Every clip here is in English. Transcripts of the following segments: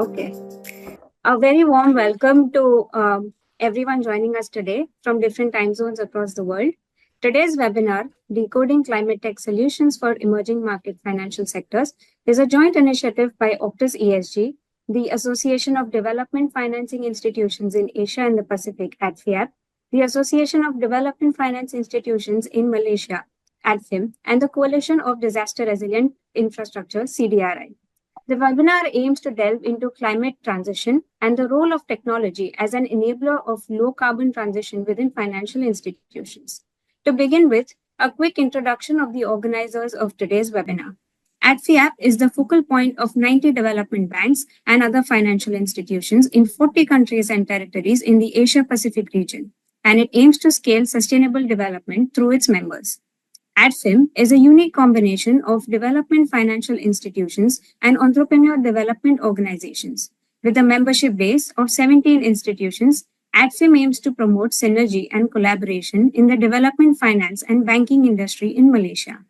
Okay. A very warm welcome to everyone joining us today from different time zones across the world. Today's webinar, Decoding Climate Tech Solutions for Emerging Market Financial Sectors, is a joint initiative by Optus ESG, the Association of Development Financing Institutions in Asia and the Pacific, ADFIAP, the Association of Development Finance Institutions in Malaysia, ADFIM, and the Coalition of Disaster Resilient Infrastructure, CDRI. The webinar aims to delve into climate transition and the role of technology as an enabler of low carbon transition within financial institutions. To begin with, a quick introduction of the organizers of today's webinar. ADFIAP is the focal point of 90 development banks and other financial institutions in 40 countries and territories in the Asia-Pacific region, and it aims to scale sustainable development through its members. ADFIM is a unique combination of development financial institutions and entrepreneur development organizations. With a membership base of 17 institutions, ADFIM aims to promote synergy and collaboration in the development finance and banking industry in Malaysia.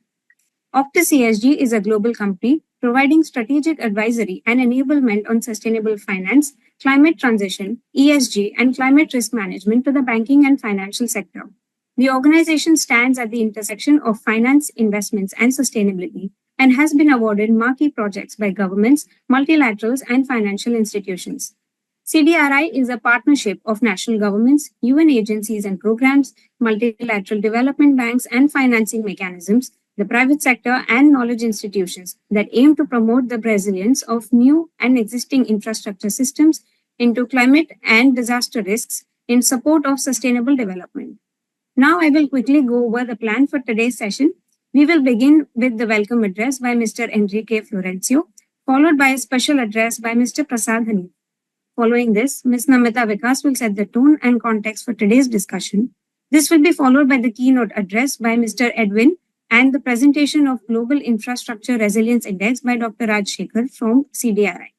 Optus ESG is a global company providing strategic advisory and enablement on sustainable finance, climate transition, ESG, and climate risk management to the banking and financial sector. The organization stands at the intersection of finance, investments, and sustainability and has been awarded marquee projects by governments, multilaterals, and financial institutions. CDRI is a partnership of national governments, UN agencies and programs, multilateral development banks and financing mechanisms, the private sector, and knowledge institutions that aim to promote the resilience of new and existing infrastructure systems into climate and disaster risks in support of sustainable development. Now I will quickly go over the plan for today's session. We will begin with the welcome address by Mr. Enrique Florencio, followed by a special address by Mr. Prasad Hanif. Following this, Ms. Namita Vikas will set the tone and context for today's discussion. This will be followed by the keynote address by Mr. Edwin and the presentation of Global Infrastructure Resilience Index by Dr. Raj Shekhar from CDRI.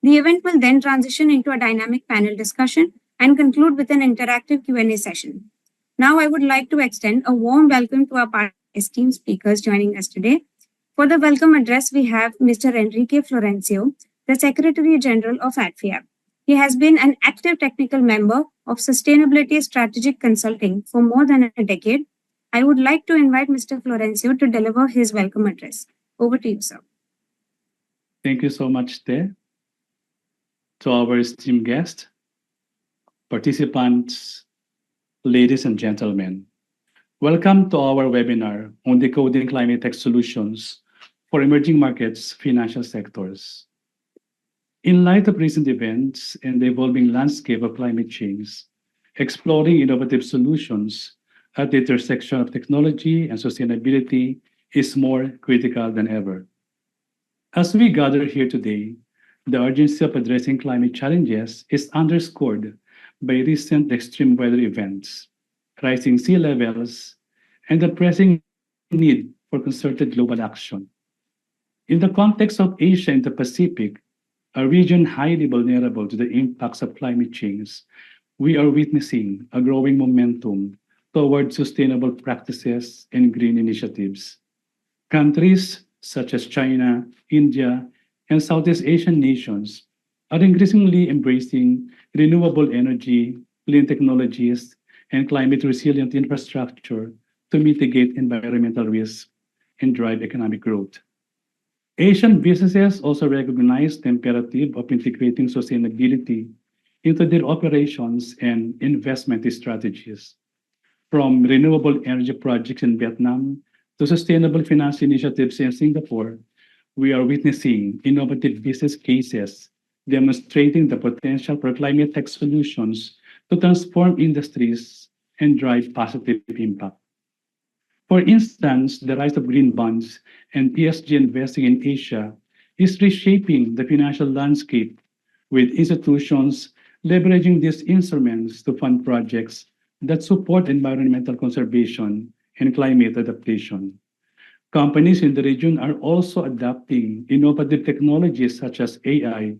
The event will then transition into a dynamic panel discussion and conclude with an interactive Q&A session. Now, I would like to extend a warm welcome to our esteemed speakers joining us today. For the welcome address, we have Mr. Enrique Florencio, the Secretary General of ADFIAP. He has been an active technical member of Sustainability Strategic Consulting for more than a decade. I would like to invite Mr. Florencio to deliver his welcome address. Over to you, sir. Thank you so much, Te. To our esteemed guests, participants, ladies and gentlemen, welcome to our webinar on decoding climate tech solutions for emerging markets financial sectors. In light of recent events and the evolving landscape of climate change, exploring innovative solutions at the intersection of technology and sustainability is more critical than ever. As we gather here today, the urgency of addressing climate challenges is underscored by recent extreme weather events, rising sea levels, and the pressing need for concerted global action. In the context of Asia and the Pacific, a region highly vulnerable to the impacts of climate change, we are witnessing a growing momentum toward sustainable practices and green initiatives. Countries such as China, India, and Southeast Asian nations are increasingly embracing renewable energy, clean technologies, and climate-resilient infrastructure to mitigate environmental risks and drive economic growth. Asian businesses also recognize the imperative of integrating sustainability into their operations and investment strategies. From renewable energy projects in Vietnam to sustainable finance initiatives in Singapore, we are witnessing innovative business cases demonstrating the potential for climate tech solutions to transform industries and drive positive impact. For instance, the rise of green bonds and ESG investing in Asia is reshaping the financial landscape, with institutions leveraging these instruments to fund projects that support environmental conservation and climate adaptation. Companies in the region are also adopting innovative technologies such as AI,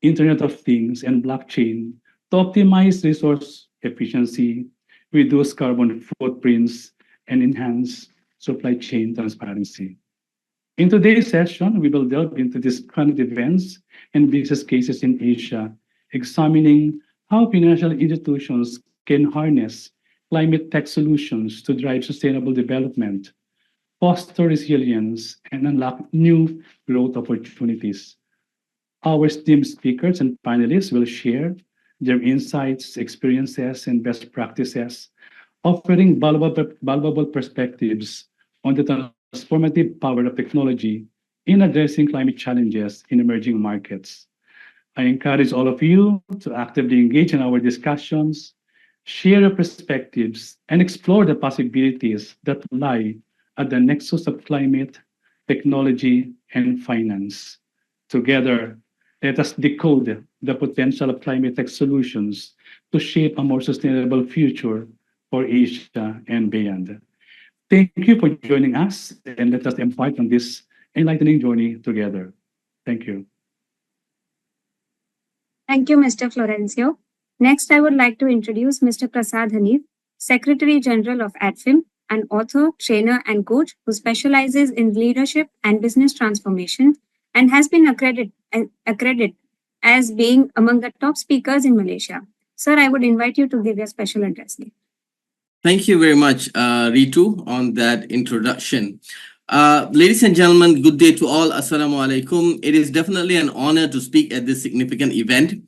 Internet of Things, and blockchain to optimize resource efficiency, reduce carbon footprints, and enhance supply chain transparency. In today's session, we will delve into these current events and business cases in Asia, examining how financial institutions can harness climate tech solutions to drive sustainable development, foster resilience, and unlock new growth opportunities. Our esteemed speakers and panelists will share their insights, experiences, and best practices, offering valuable perspectives on the transformative power of technology in addressing climate challenges in emerging markets. I encourage all of you to actively engage in our discussions, share your perspectives, and explore the possibilities that lie at the nexus of climate, technology, and finance. Together, let us decode the potential of climate tech solutions to shape a more sustainable future for Asia and beyond. Thank you for joining us, and let us embark on this enlightening journey together. Thank you. Thank you, Mr. Florencio. Next, I would like to introduce Mr. Prasad Hanif, Secretary General of ADFIM, an author, trainer, and coach who specializes in leadership and business transformation and has been accredited as being among the top speakers in Malaysia. Sir, I would invite you to give your special address. Thank you very much, Ritu, on that introduction. Ladies and gentlemen, good day to all. Assalamu alaikum. It is definitely an honor to speak at this significant event.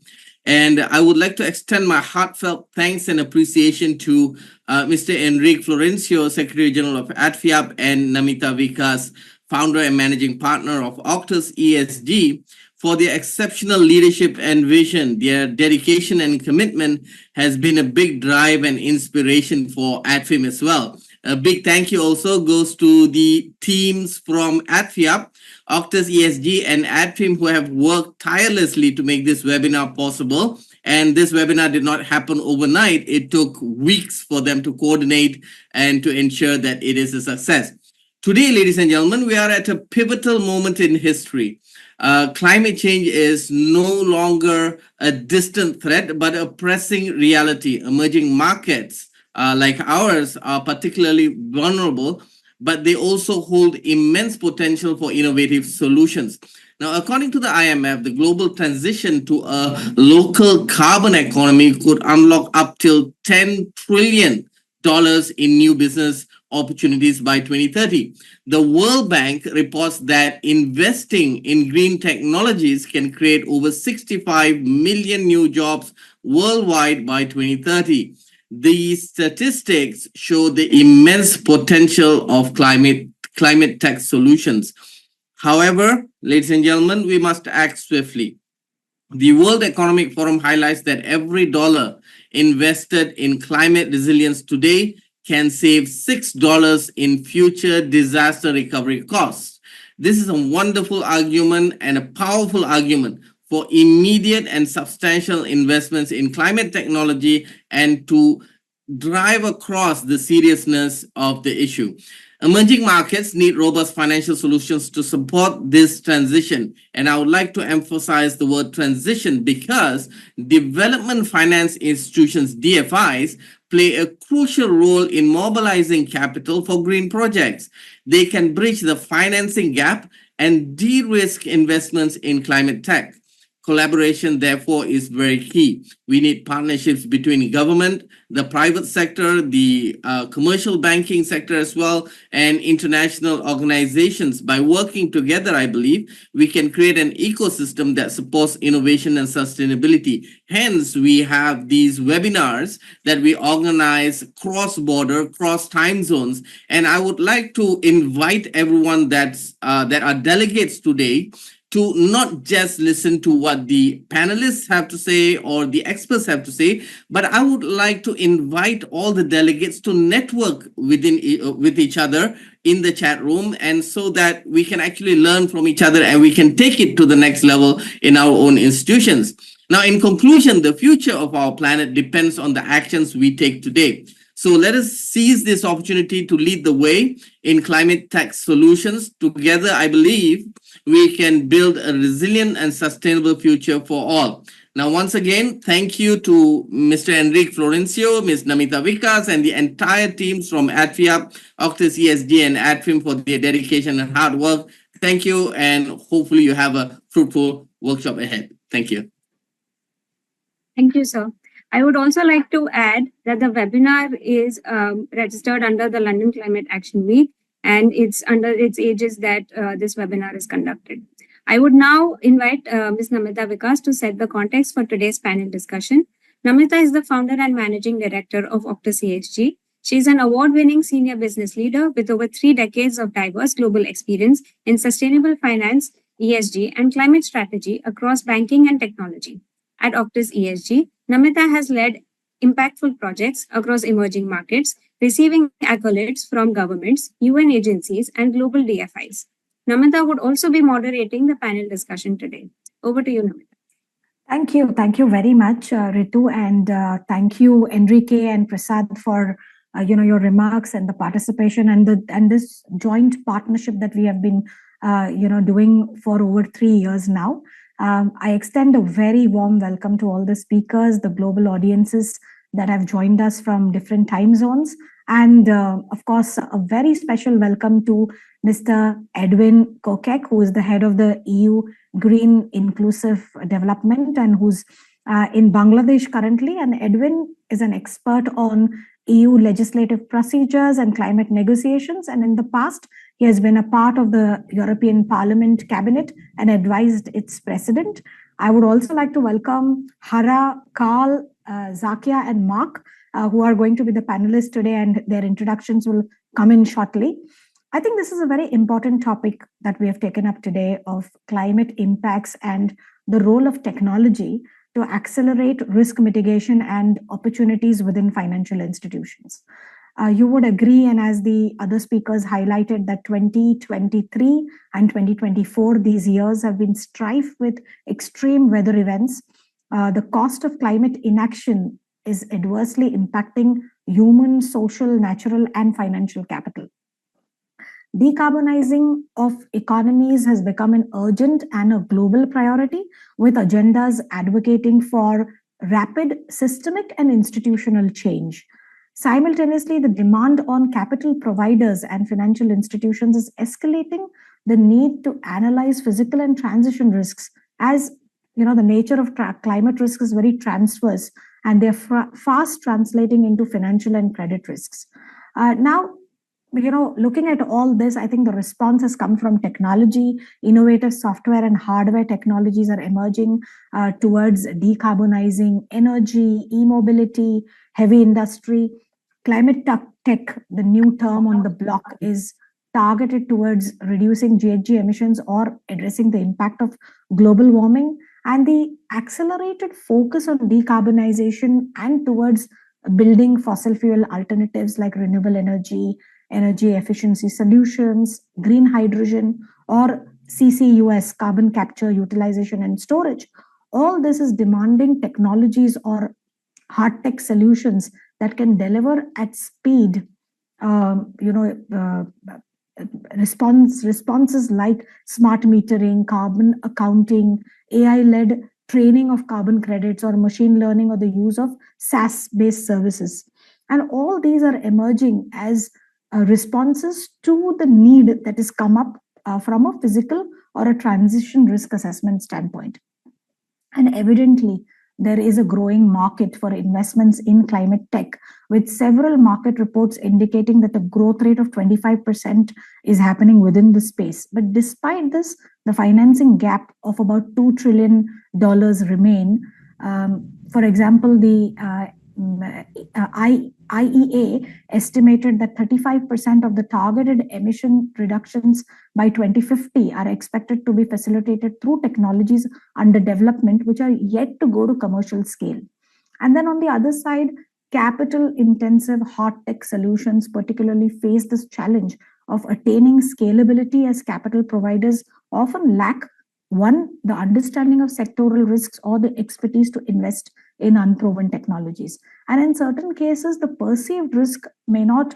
And I would like to extend my heartfelt thanks and appreciation to Mr. Enrique Florencio, Secretary General of ADFIAP, and Namita Vikas, Founder and Managing Partner of Octus ESG, for their exceptional leadership and vision. Their dedication and commitment has been a big drive and inspiration for ADFIM as well. A big thank you also goes to the teams from ADFIAP, Octus ESG, and ADFIM who have worked tirelessly to make this webinar possible. And this webinar did not happen overnight. It took weeks for them to coordinate and to ensure that it is a success. Today, ladies and gentlemen, we are at a pivotal moment in history. Climate change is no longer a distant threat, but a pressing reality. Emerging markets like ours are particularly vulnerable, but they also hold immense potential for innovative solutions. Now, according to the IMF, the global transition to a local carbon economy could unlock up till $10 trillion in new business opportunities by 2030. The World Bank reports that investing in green technologies can create over 65 million new jobs worldwide by 2030. These statistics show the immense potential of climate tech solutions. However, ladies and gentlemen, we must act swiftly. The World Economic Forum highlights that every dollar invested in climate resilience today can save $6 in future disaster recovery costs. This is a wonderful argument and a powerful argument for immediate and substantial investments in climate technology and to drive across the seriousness of the issue. Emerging markets need robust financial solutions to support this transition. And I would like to emphasize the word transition because development finance institutions, DFIs, play a crucial role in mobilizing capital for green projects. They can bridge the financing gap and de-risk investments in climate tech. Collaboration, therefore, is very key. We need partnerships between government, the private sector, the commercial banking sector as well, and international organizations. By working together, I believe, we can create an ecosystem that supports innovation and sustainability. Hence, we have these webinars that we organize cross-border, cross-time zones. And I would like to invite everyone that are delegates today to not just listen to what the panelists have to say or the experts have to say, but I would like to invite all the delegates to network with each other in the chat room, and so that we can actually learn from each other and we can take it to the next level in our own institutions. Now, in conclusion, the future of our planet depends on the actions we take today. So let us seize this opportunity to lead the way in climate tech solutions. Together, I believe we can build a resilient and sustainable future for all. Now, once again, thank you to Mr. Enrique Florencio, Ms. Namita Vikas, and the entire teams from ADFIAP, Octus ESG, and ADFIM for their dedication and hard work. Thank you, and hopefully you have a fruitful workshop ahead. Thank you. Thank you, sir. I would also like to add that the webinar is registered under the London Climate Action Week, and it's under its aegis that this webinar is conducted. I would now invite Ms. Namita Vikas to set the context for today's panel discussion. Namita is the founder and managing director of Octus ESG. She is an award-winning senior business leader with over 3 decades of diverse global experience in sustainable finance, ESG, and climate strategy across banking and technology. At Octus ESG, Namita has led impactful projects across emerging markets, receiving accolades from governments, UN agencies, and global DFIs. Namita would also be moderating the panel discussion today. Over to you, Namita. Thank you. Thank you very much, Ritu, and thank you, Enrique and Prasad, for your remarks and the participation and this joint partnership that we have been doing for over 3 years now. I extend a very warm welcome to all the speakers, the global audiences that have joined us from different time zones, and of course, a very special welcome to Mr. Edwin Kokek, who is the head of the EU Green Inclusive Development and who's in Bangladesh currently. And Edwin is an expert on EU legislative procedures and climate negotiations. And in the past, he has been a part of the European Parliament cabinet and advised its president. I would also like to welcome Hara, Carl, Zakia, and Mark, who are going to be the panelists today, and their introductions will come in shortly. I think this is a very important topic that we have taken up today of climate impacts and the role of technology to accelerate risk mitigation and opportunities within financial institutions. You would agree, and as the other speakers highlighted, that 2023 and 2024, these years have been strife with extreme weather events. The cost of climate inaction is adversely impacting human, social, natural, and financial capital. Decarbonizing of economies has become an urgent and a global priority, with agendas advocating for rapid systemic and institutional change. Simultaneously, the demand on capital providers and financial institutions is escalating the need to analyze physical and transition risks. As the nature of climate risk is very transverse, and they're fast translating into financial and credit risks. Now, looking at all this, I think the response has come from technology. Innovative software and hardware technologies are emerging towards decarbonizing energy, e-mobility, heavy industry. Climate tech, the new term on the block, is targeted towards reducing GHG emissions or addressing the impact of global warming. And the accelerated focus on decarbonization and towards building fossil fuel alternatives like renewable energy efficiency solutions, green hydrogen, or CCUS, carbon capture, utilization, and storage. All this is demanding technologies or hard tech solutions that can deliver at speed, responses like smart metering, carbon accounting, AI-led training of carbon credits, or machine learning, or the use of SaaS-based services. And all these are emerging as responses to the need that has come up from a physical or a transition risk assessment standpoint. And evidently, there is a growing market for investments in climate tech, with several market reports indicating that a growth rate of 25% is happening within the space. But despite this, the financing gap of about $2 trillion remain. For example, the IEA estimated that 35% of the targeted emission reductions by 2050 are expected to be facilitated through technologies under development, which are yet to go to commercial scale. And then on the other side, capital-intensive hard tech solutions particularly face this challenge of attaining scalability, as capital providers often lack, one, the understanding of sectoral risks or the expertise to invest in unproven technologies. And in certain cases, the perceived risk may not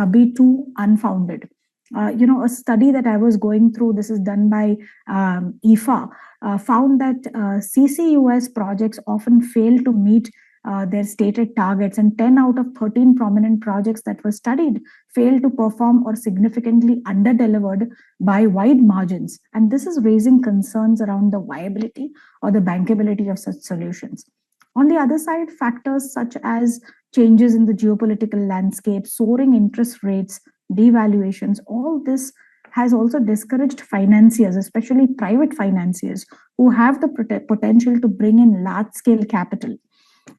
be too unfounded. A study that I was going through, this is done by IFA, found that CCUS projects often fail to meet their stated targets, and 10 out of 13 prominent projects that were studied failed to perform or significantly under-delivered by wide margins. And this is raising concerns around the viability or the bankability of such solutions. On the other side, factors such as changes in the geopolitical landscape, soaring interest rates, devaluations, all this has also discouraged financiers, especially private financiers, who have the potential to bring in large-scale capital.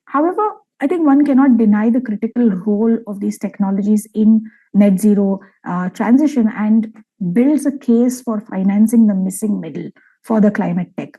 However, I think one cannot deny the critical role of these technologies in net zero transition, and builds a case for financing the missing middle for the climate tech.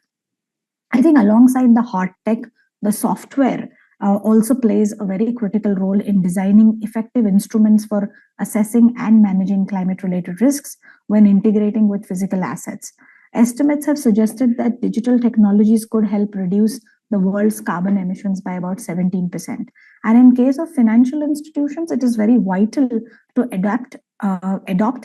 I think alongside the hard tech, the software also plays a very critical role in designing effective instruments for assessing and managing climate-related risks when integrating with physical assets. Estimates have suggested that digital technologies could help reduce the world's carbon emissions by about 17%. And in case of financial institutions, it is very vital to adopt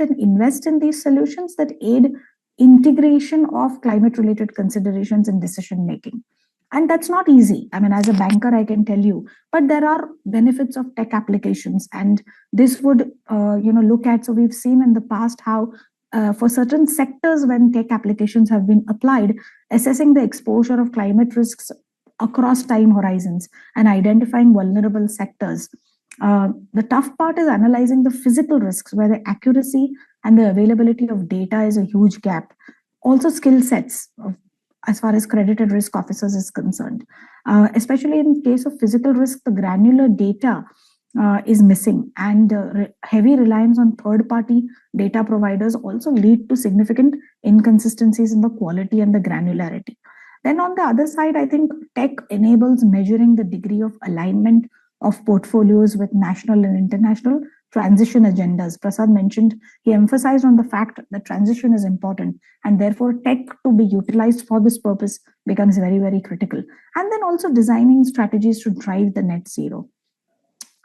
and invest in these solutions that aid integration of climate-related considerations in decision-making. And that's not easy. I mean, as a banker, I can tell you, but there are benefits of tech applications, and this would, look at, so we've seen in the past how for certain sectors, when tech applications have been applied, assessing the exposure of climate risks across time horizons and identifying vulnerable sectors. The tough part is analyzing the physical risks, where the accuracy and the availability of data is a huge gap. Also, skill sets as far as credited risk officers is concerned. Especially in case of physical risk, the granular data is missing, and heavy reliance on third-party data providers also lead to significant inconsistencies in the quality and the granularity. Then on the other side, I think tech enables measuring the degree of alignment of portfolios with national and international transition agendas. Prasad mentioned, he emphasized on the fact that transition is important, and therefore tech to be utilized for this purpose becomes very, very critical. And then also designing strategies to drive the net zero.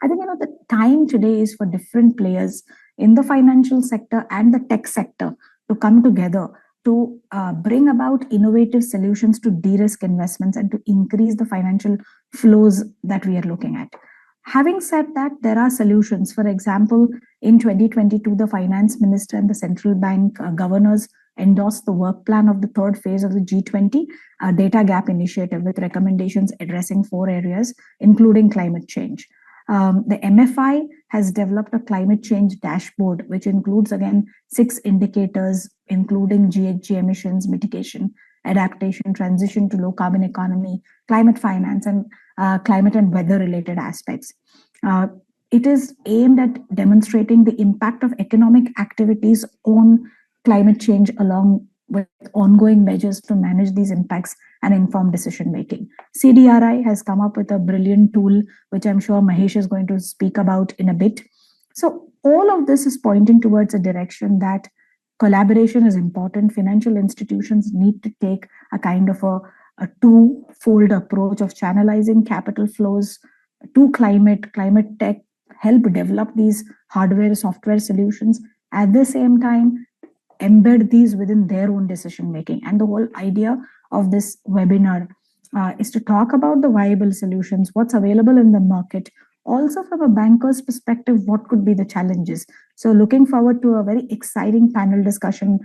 I think, the time today is for different players in the financial sector and the tech sector to come together to bring about innovative solutions to de-risk investments and to increase the financial flows that we are looking at. Having said that, there are solutions. For example, in 2022, the finance minister and the central bank governors endorsed the work plan of the third phase of the G20 data gap initiative, with recommendations addressing 4 areas, including climate change. The MFI has developed a climate change dashboard, which includes, again, 6 indicators, including GHG emissions, mitigation, adaptation, transition to low carbon economy, climate finance, and climate and weather related aspects. It is aimed at demonstrating the impact of economic activities on climate change, along with ongoing measures to manage these impacts and inform decision making. CDRI has come up with a brilliant tool, which I'm sure Mahesh is going to speak about in a bit. So all of this is pointing towards a direction that collaboration is important. Financial institutions need to take a kind of a two-fold approach of channelizing capital flows to climate tech, help develop these hardware, software solutions, at the same time embed these within their own decision making. And the whole idea of this webinar is to talk about the viable solutions, what's available in the market, also from a banker's perspective, what could be the challenges. So looking forward to a very exciting panel discussion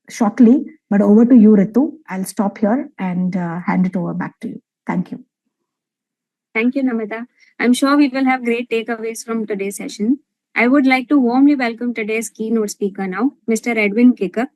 shortly, but over to you, Ritu. I'll stop here and hand it over back to you. Thank you. Thank you, Namita. I'm sure we will have great takeaways from today's session. I would like to warmly welcome today's keynote speaker now, Mr. Edwin Kicker.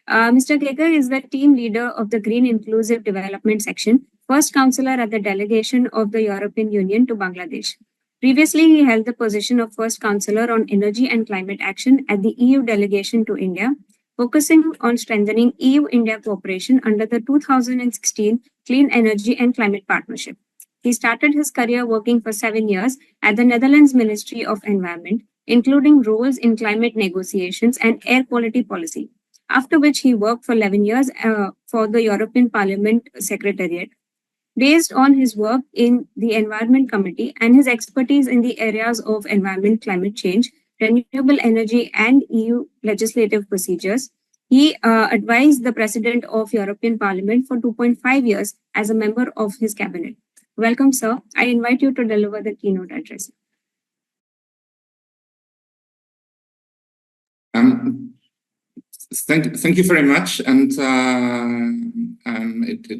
Mr. Kicker is the team leader of the Green Inclusive Development Section, first counselor at the delegation of the European Union to Bangladesh. Previously, he held the position of first counselor on energy and climate action at the EU delegation to India, focusing on strengthening EU-India cooperation under the 2016 Clean Energy and Climate Partnership. He started his career working for 7 years at the Netherlands Ministry of Environment, including roles in climate negotiations and air quality policy, after which he worked for 11 years for the European Parliament Secretariat. Based on his work in the Environment Committee and his expertise in the areas of environment, climate change, renewable energy, and EU legislative procedures, he advised the President of European Parliament for 2.5 years as a member of his cabinet. Welcome, sir. I invite you to deliver the keynote address. Thank you very much, and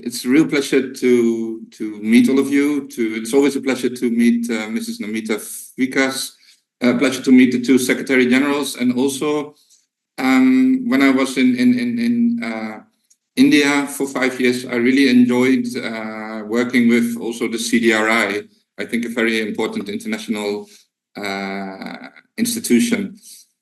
it's a real pleasure to meet all of you. It's always a pleasure to meet Mrs. Namita Vikas. A pleasure to meet the two Secretary Generals, and also when I was in India for 5 years, I really enjoyed working with also the CDRI. I think a very important international institution.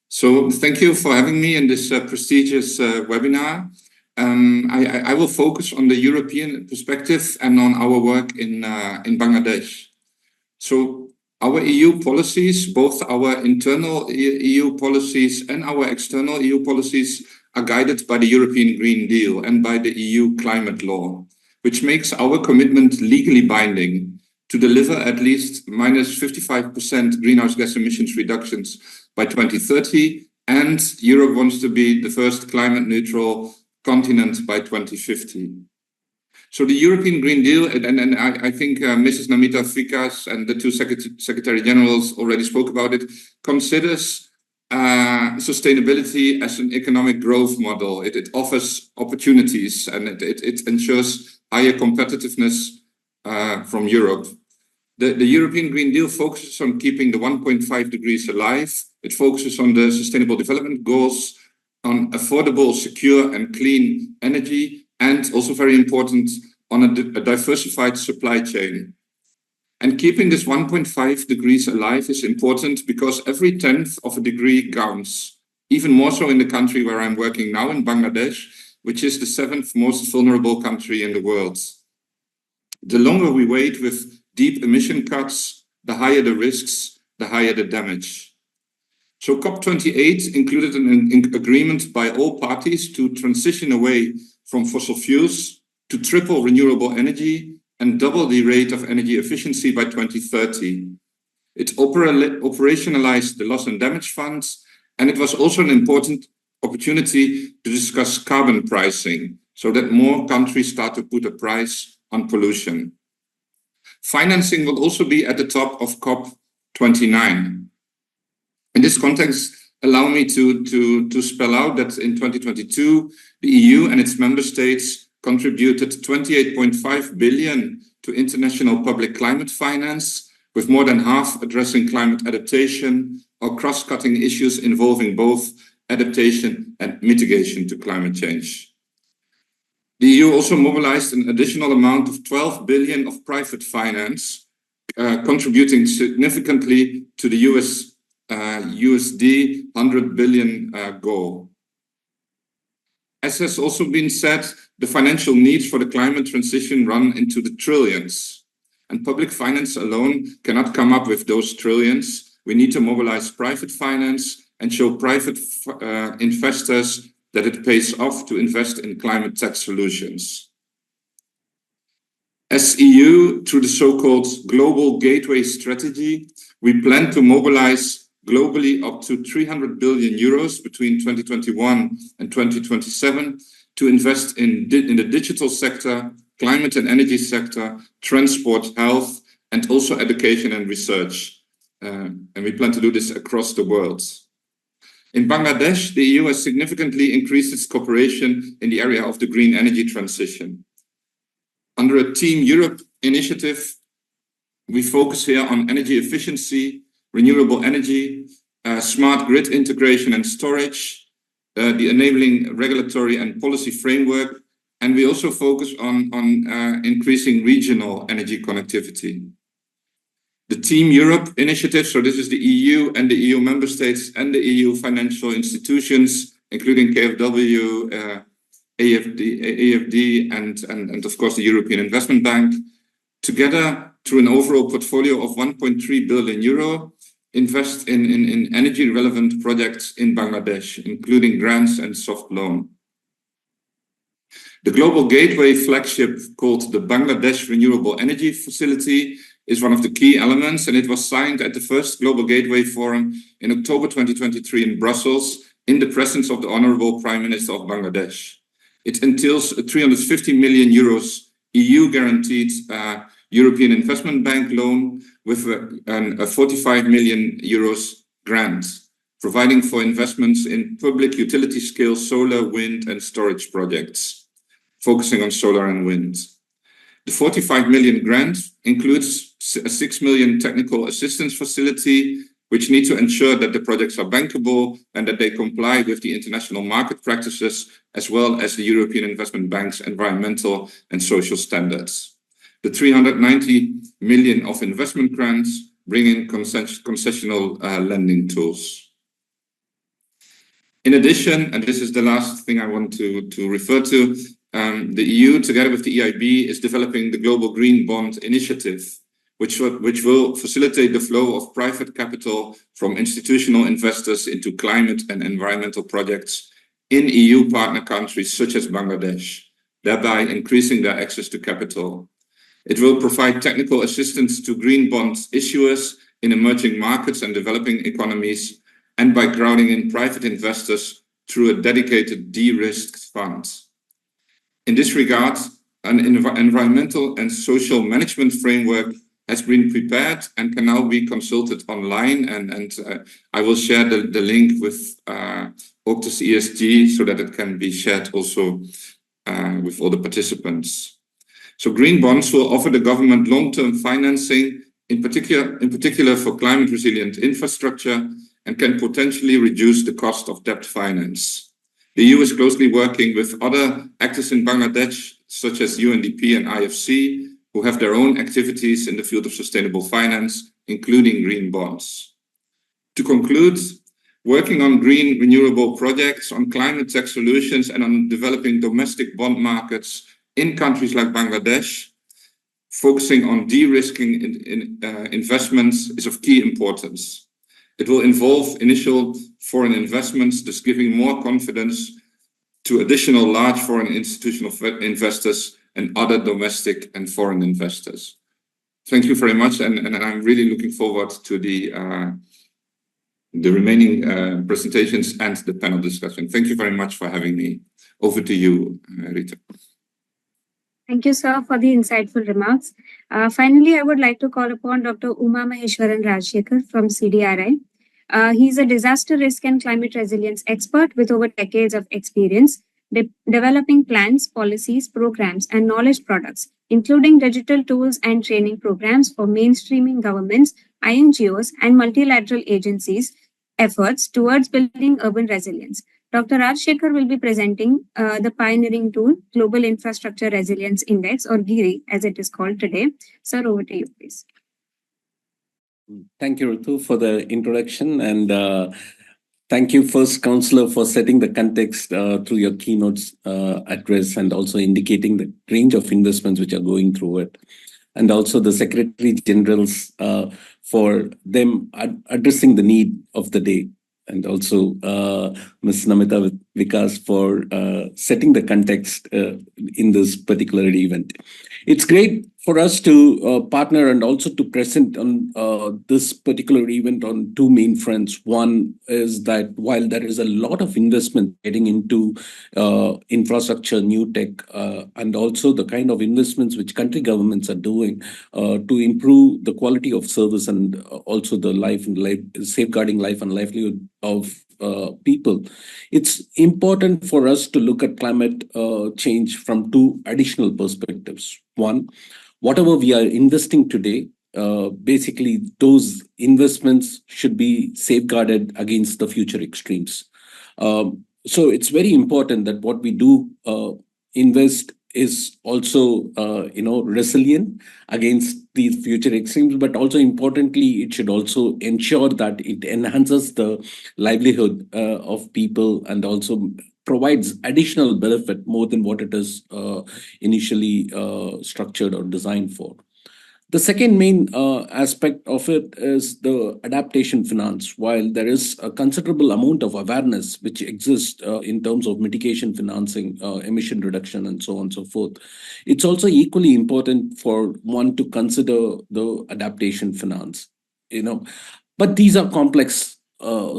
So thank you for having me in this prestigious webinar. I will focus on the European perspective and on our work in Bangladesh. So our EU policies, both our internal EU policies and our external EU policies, are guided by the European Green Deal and by the EU climate law, which makes our commitment legally binding to deliver at least minus 55% greenhouse gas emissions reductions by 2030, and Europe wants to be the first climate neutral continent by 2050. So the European Green Deal, and I think Mrs. Namita Vikas and the two Secretary Generals already spoke about it, considers sustainability as an economic growth model. It offers opportunities, and it ensures higher competitiveness from Europe. The European Green Deal focuses on keeping the 1.5 degrees alive. It focuses on the Sustainable Development Goals, on affordable, secure and clean energy, and also very important, on a diversified supply chain. And keeping this 1.5 degrees alive is important because every 10th of a degree counts, even more so in the country where I'm working now, in Bangladesh, which is the 7th most vulnerable country in the world. The longer we wait with deep emission cuts, the higher the risks, the higher the damage. So COP28 included an agreement by all parties to transition away from fossil fuels, to triple renewable energy and double the rate of energy efficiency by 2030. It operationalized the loss and damage funds, and it was also an important opportunity to discuss carbon pricing so that more countries start to put a price on pollution. Financing will also be at the top of COP29. In this context, allow me to spell out that in 2022, the EU and its member states contributed 28.5 billion to international public climate finance, with more than half addressing climate adaptation or cross-cutting issues involving both adaptation and mitigation to climate change. The EU also mobilized an additional amount of 12 billion of private finance, contributing significantly to the USD 100 billion goal. As has also been said, the financial needs for the climate transition run into the trillions, and public finance alone cannot come up with those trillions. We need to mobilize private finance and show private investors that it pays off to invest in climate tech solutions. As EU, through the so-called Global Gateway Strategy, we plan to mobilize globally up to 300 billion euros between 2021 and 2027 to invest in the digital sector, climate and energy sector, transport, health, and also education and research. And we plan to do this across the world. In Bangladesh, the EU has significantly increased its cooperation in the area of the green energy transition. Under a Team Europe initiative, we focus here on energy efficiency, renewable energy, smart grid integration and storage, the enabling regulatory and policy framework, and we also focus on increasing regional energy connectivity. The Team Europe initiative, so this is the EU and the EU member states and the EU financial institutions, including KfW, AFD and of course the European Investment Bank, together through an overall portfolio of 1.3 billion euro, invest in energy relevant projects in Bangladesh, including grants and soft loan. The Global Gateway flagship, called the Bangladesh Renewable Energy Facility, is one of the key elements, and it was signed at the first Global Gateway Forum in October 2023 in Brussels, in the presence of the Honorable Prime Minister of Bangladesh. It entails a 350 million euros EU guaranteed European Investment Bank loan with a 45 million euros grant, providing for investments in public utility-scale solar, wind, and storage projects, focusing on solar and wind. The 45 million grant includes a 6 million technical assistance facility, which need to ensure that the projects are bankable and that they comply with the international market practices, as well as the European Investment Bank's environmental and social standards. The 390 million of investment grants bring in concessional lending tools. In addition, and this is the last thing I want to refer to, the EU, together with the EIB, is developing the Global Green Bond Initiative, which will facilitate the flow of private capital from institutional investors into climate and environmental projects in EU partner countries such as Bangladesh, thereby increasing their access to capital. It will provide technical assistance to green bond issuers in emerging markets and developing economies, and by crowding in private investors through a dedicated de-risked fund. In this regard, an environmental and social management framework has been prepared and can now be consulted online, and I will share the link with Octus ESG so that it can be shared also with all the participants. So green bonds will offer the government long-term financing, in particular for climate resilient infrastructure, and can potentially reduce the cost of debt finance. The EU is closely working with other actors in Bangladesh, such as UNDP and IFC, who have their own activities in the field of sustainable finance, including green bonds. To conclude, working on green renewable projects, on climate tech solutions, and on developing domestic bond markets in countries like Bangladesh, focusing on de-risking investments is of key importance. It will involve initial foreign investments, thus giving more confidence to additional large foreign institutional investors and other domestic and foreign investors. Thank you very much, and I'm really looking forward to the remaining presentations and the panel discussion. Thank you very much for having me. Over to you, Rita. Thank you, sir, for the insightful remarks. Finally, I would like to call upon Dr. Uma Maheshwaran Rajshekhar from CDRI. He's a disaster risk and climate resilience expert with over decades of experience developing plans, policies, programs, and knowledge products, including digital tools and training programs for mainstreaming governments, INGOs, and multilateral agencies' efforts towards building urban resilience. Dr. Rajshekhar will be presenting the pioneering tool, Global Infrastructure Resilience Index, or GIRI, as it is called today. Sir, over to you, please. Thank you, Ritu, for the introduction, and thank you, First Councillor, for setting the context through your keynotes address, and also indicating the range of investments which are going through it, and also the Secretary Generals for them addressing the need of the day, and also Ms. Namita Vikas for setting the context in this particular event. It's great for us to partner and also to present on this particular event on two main fronts. One is that while there is a lot of investment getting into infrastructure, new tech, and also the kind of investments which country governments are doing to improve the quality of service and also the safeguarding life and livelihood of people, it's important for us to look at climate change from two additional perspectives. One, whatever we are investing today, basically those investments should be safeguarded against the future extremes. So it's very important that what we do invest is also resilient against these future extremes, but also importantly, it should also ensure that it enhances the livelihood of people and also provides additional benefit more than what it is initially structured or designed for. The second main aspect of it is the adaptation finance. While there is a considerable amount of awareness which exists in terms of mitigation financing, emission reduction, and so on and so forth, it's also equally important for one to consider the adaptation finance. But these are complex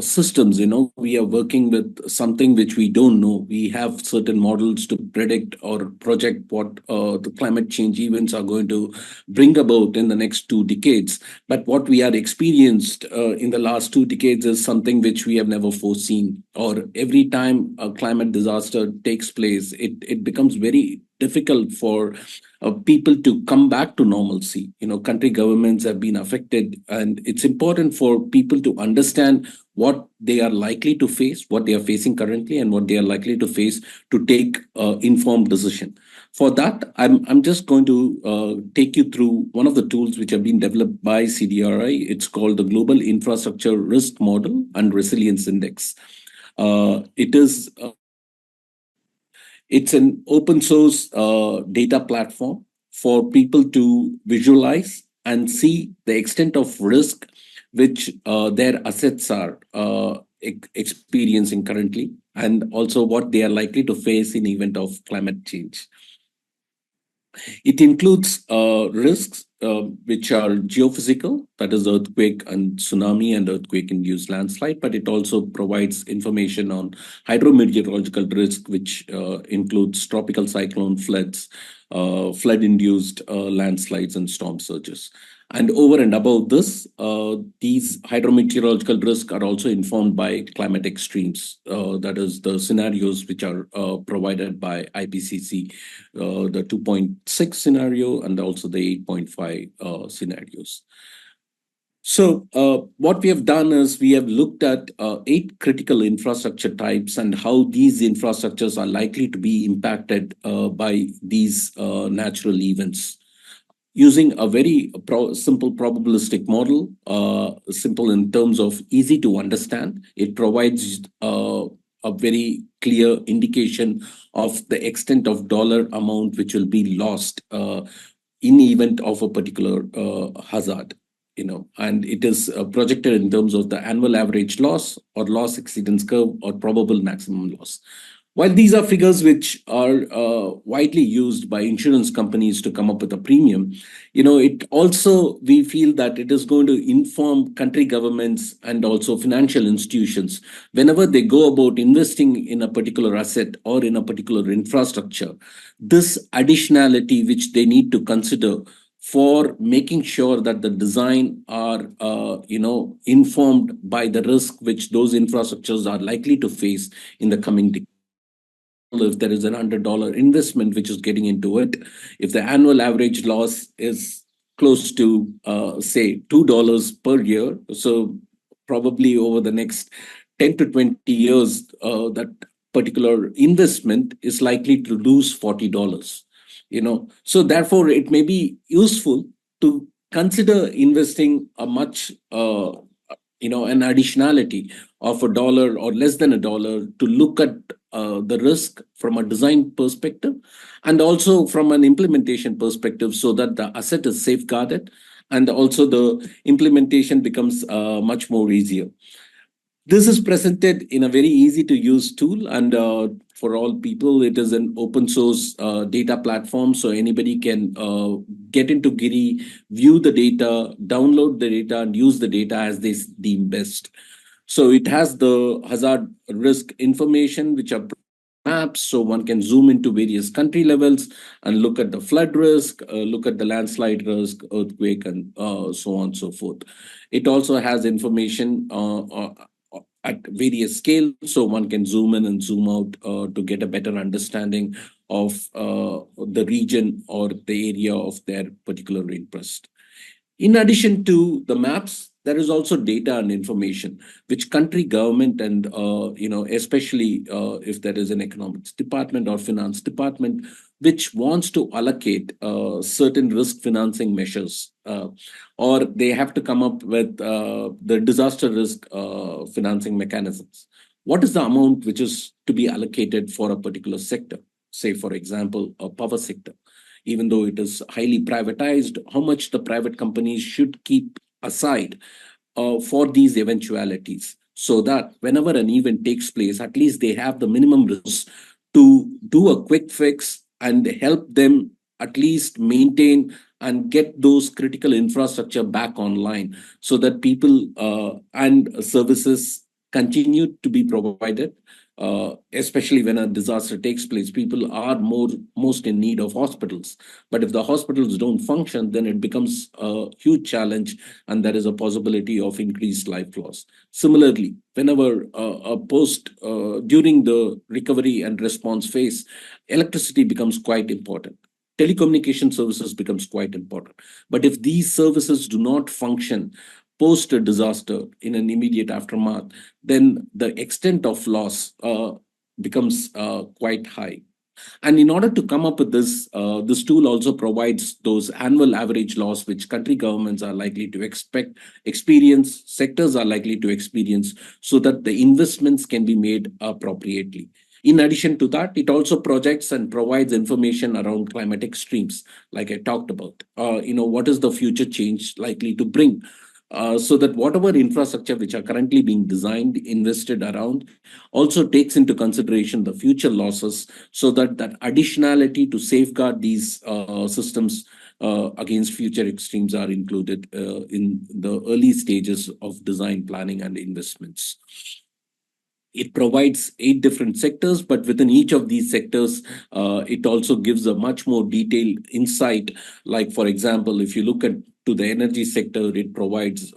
systems, we are working with something which we don't know. We have certain models to predict or project what the climate change events are going to bring about in the next 2 decades. But what we are experienced in the last 2 decades is something which we have never foreseen. Or every time a climate disaster takes place, it becomes very difficult for people to come back to normalcy. Country governments have been affected, and it's important for people to understand what they are likely to face, what they are facing currently, and what they are likely to face to take informed decision. For that, I'm just going to take you through one of the tools which have been developed by CDRI. It's called the Global Infrastructure Risk Model and Resilience Index. It's an open source data platform for people to visualize and see the extent of risk which their assets are experiencing currently, and also what they are likely to face in event of climate change. It includes risks which are geophysical, that is earthquake and tsunami and earthquake-induced landslide, but it also provides information on hydrometeorological risk, which includes tropical cyclone floods, flood-induced landslides and storm surges. And over and above this, these hydrometeorological risks are also informed by climate extremes. That is the scenarios which are provided by IPCC, the 2.6 scenario and also the 8.5 scenarios. So what we have done is we have looked at 8 critical infrastructure types and how these infrastructures are likely to be impacted by these natural events. Using a very simple probabilistic model, simple in terms of easy to understand, it provides a very clear indication of the extent of dollar amount which will be lost in event of a particular hazard. And it is projected in terms of the annual average loss or loss exceedance curve or probable maximum loss. While these are figures which are widely used by insurance companies to come up with a premium, it also, we feel that it is going to inform country governments and also financial institutions whenever they go about investing in a particular asset or in a particular infrastructure. This additionality which they need to consider for making sure that the design are, informed by the risk which those infrastructures are likely to face in the coming decades. If there is an $100 investment which is getting into it, if the annual average loss is close to, say, $2 per year, so probably over the next 10 to 20 years, that particular investment is likely to lose $40. So therefore, it may be useful to consider investing a much, an additionality of $1 or less than $1 to look at the risk from a design perspective and also from an implementation perspective, so that the asset is safeguarded and also the implementation becomes much more easier. This is presented in a very easy to use tool, and for all people, it is an open source data platform. So anybody can get into Giri, view the data, download the data, and use the data as they deem best. So it has the hazard risk information, which are maps, so one can zoom into various country levels and look at the flood risk, look at the landslide risk, earthquake, and so on and so forth. It also has information at various scales, so one can zoom in and zoom out to get a better understanding of the region or the area of their particular interest. In addition to the maps, there is also data and information which country government and especially if there is an economics department or finance department which wants to allocate certain risk financing measures, or they have to come up with the disaster risk financing mechanisms. What is the amount which is to be allocated for a particular sector? Say, for example, a power sector. Even though it is highly privatized, how much the private companies should keep aside for these eventualities, so that whenever an event takes place, at least they have the minimum risk to do a quick fix and help them at least maintain and get those critical infrastructure back online so that people and services continue to be provided. Especially when a disaster takes place, people are most in need of hospitals. But if the hospitals don't function, then it becomes a huge challenge, and there is a possibility of increased life loss. Similarly, whenever during the recovery and response phase, electricity becomes quite important. Telecommunication services becomes quite important. But if these services do not function post a disaster in an immediate aftermath, then the extent of loss becomes quite high. And in order to come up with this, this tool also provides those annual average loss which country governments are likely to experience, sectors are likely to experience, so that the investments can be made appropriately. In addition to that, it also projects and provides information around climate extremes, like I talked about. What is the future change likely to bring? So that whatever infrastructure which are currently being designed, invested around, also takes into consideration the future losses, so that additionality to safeguard these systems against future extremes are included in the early stages of design, planning, and investments. It provides 8 different sectors, but within each of these sectors, it also gives a much more detailed insight. Like, for example, if you look at to the energy sector, it provides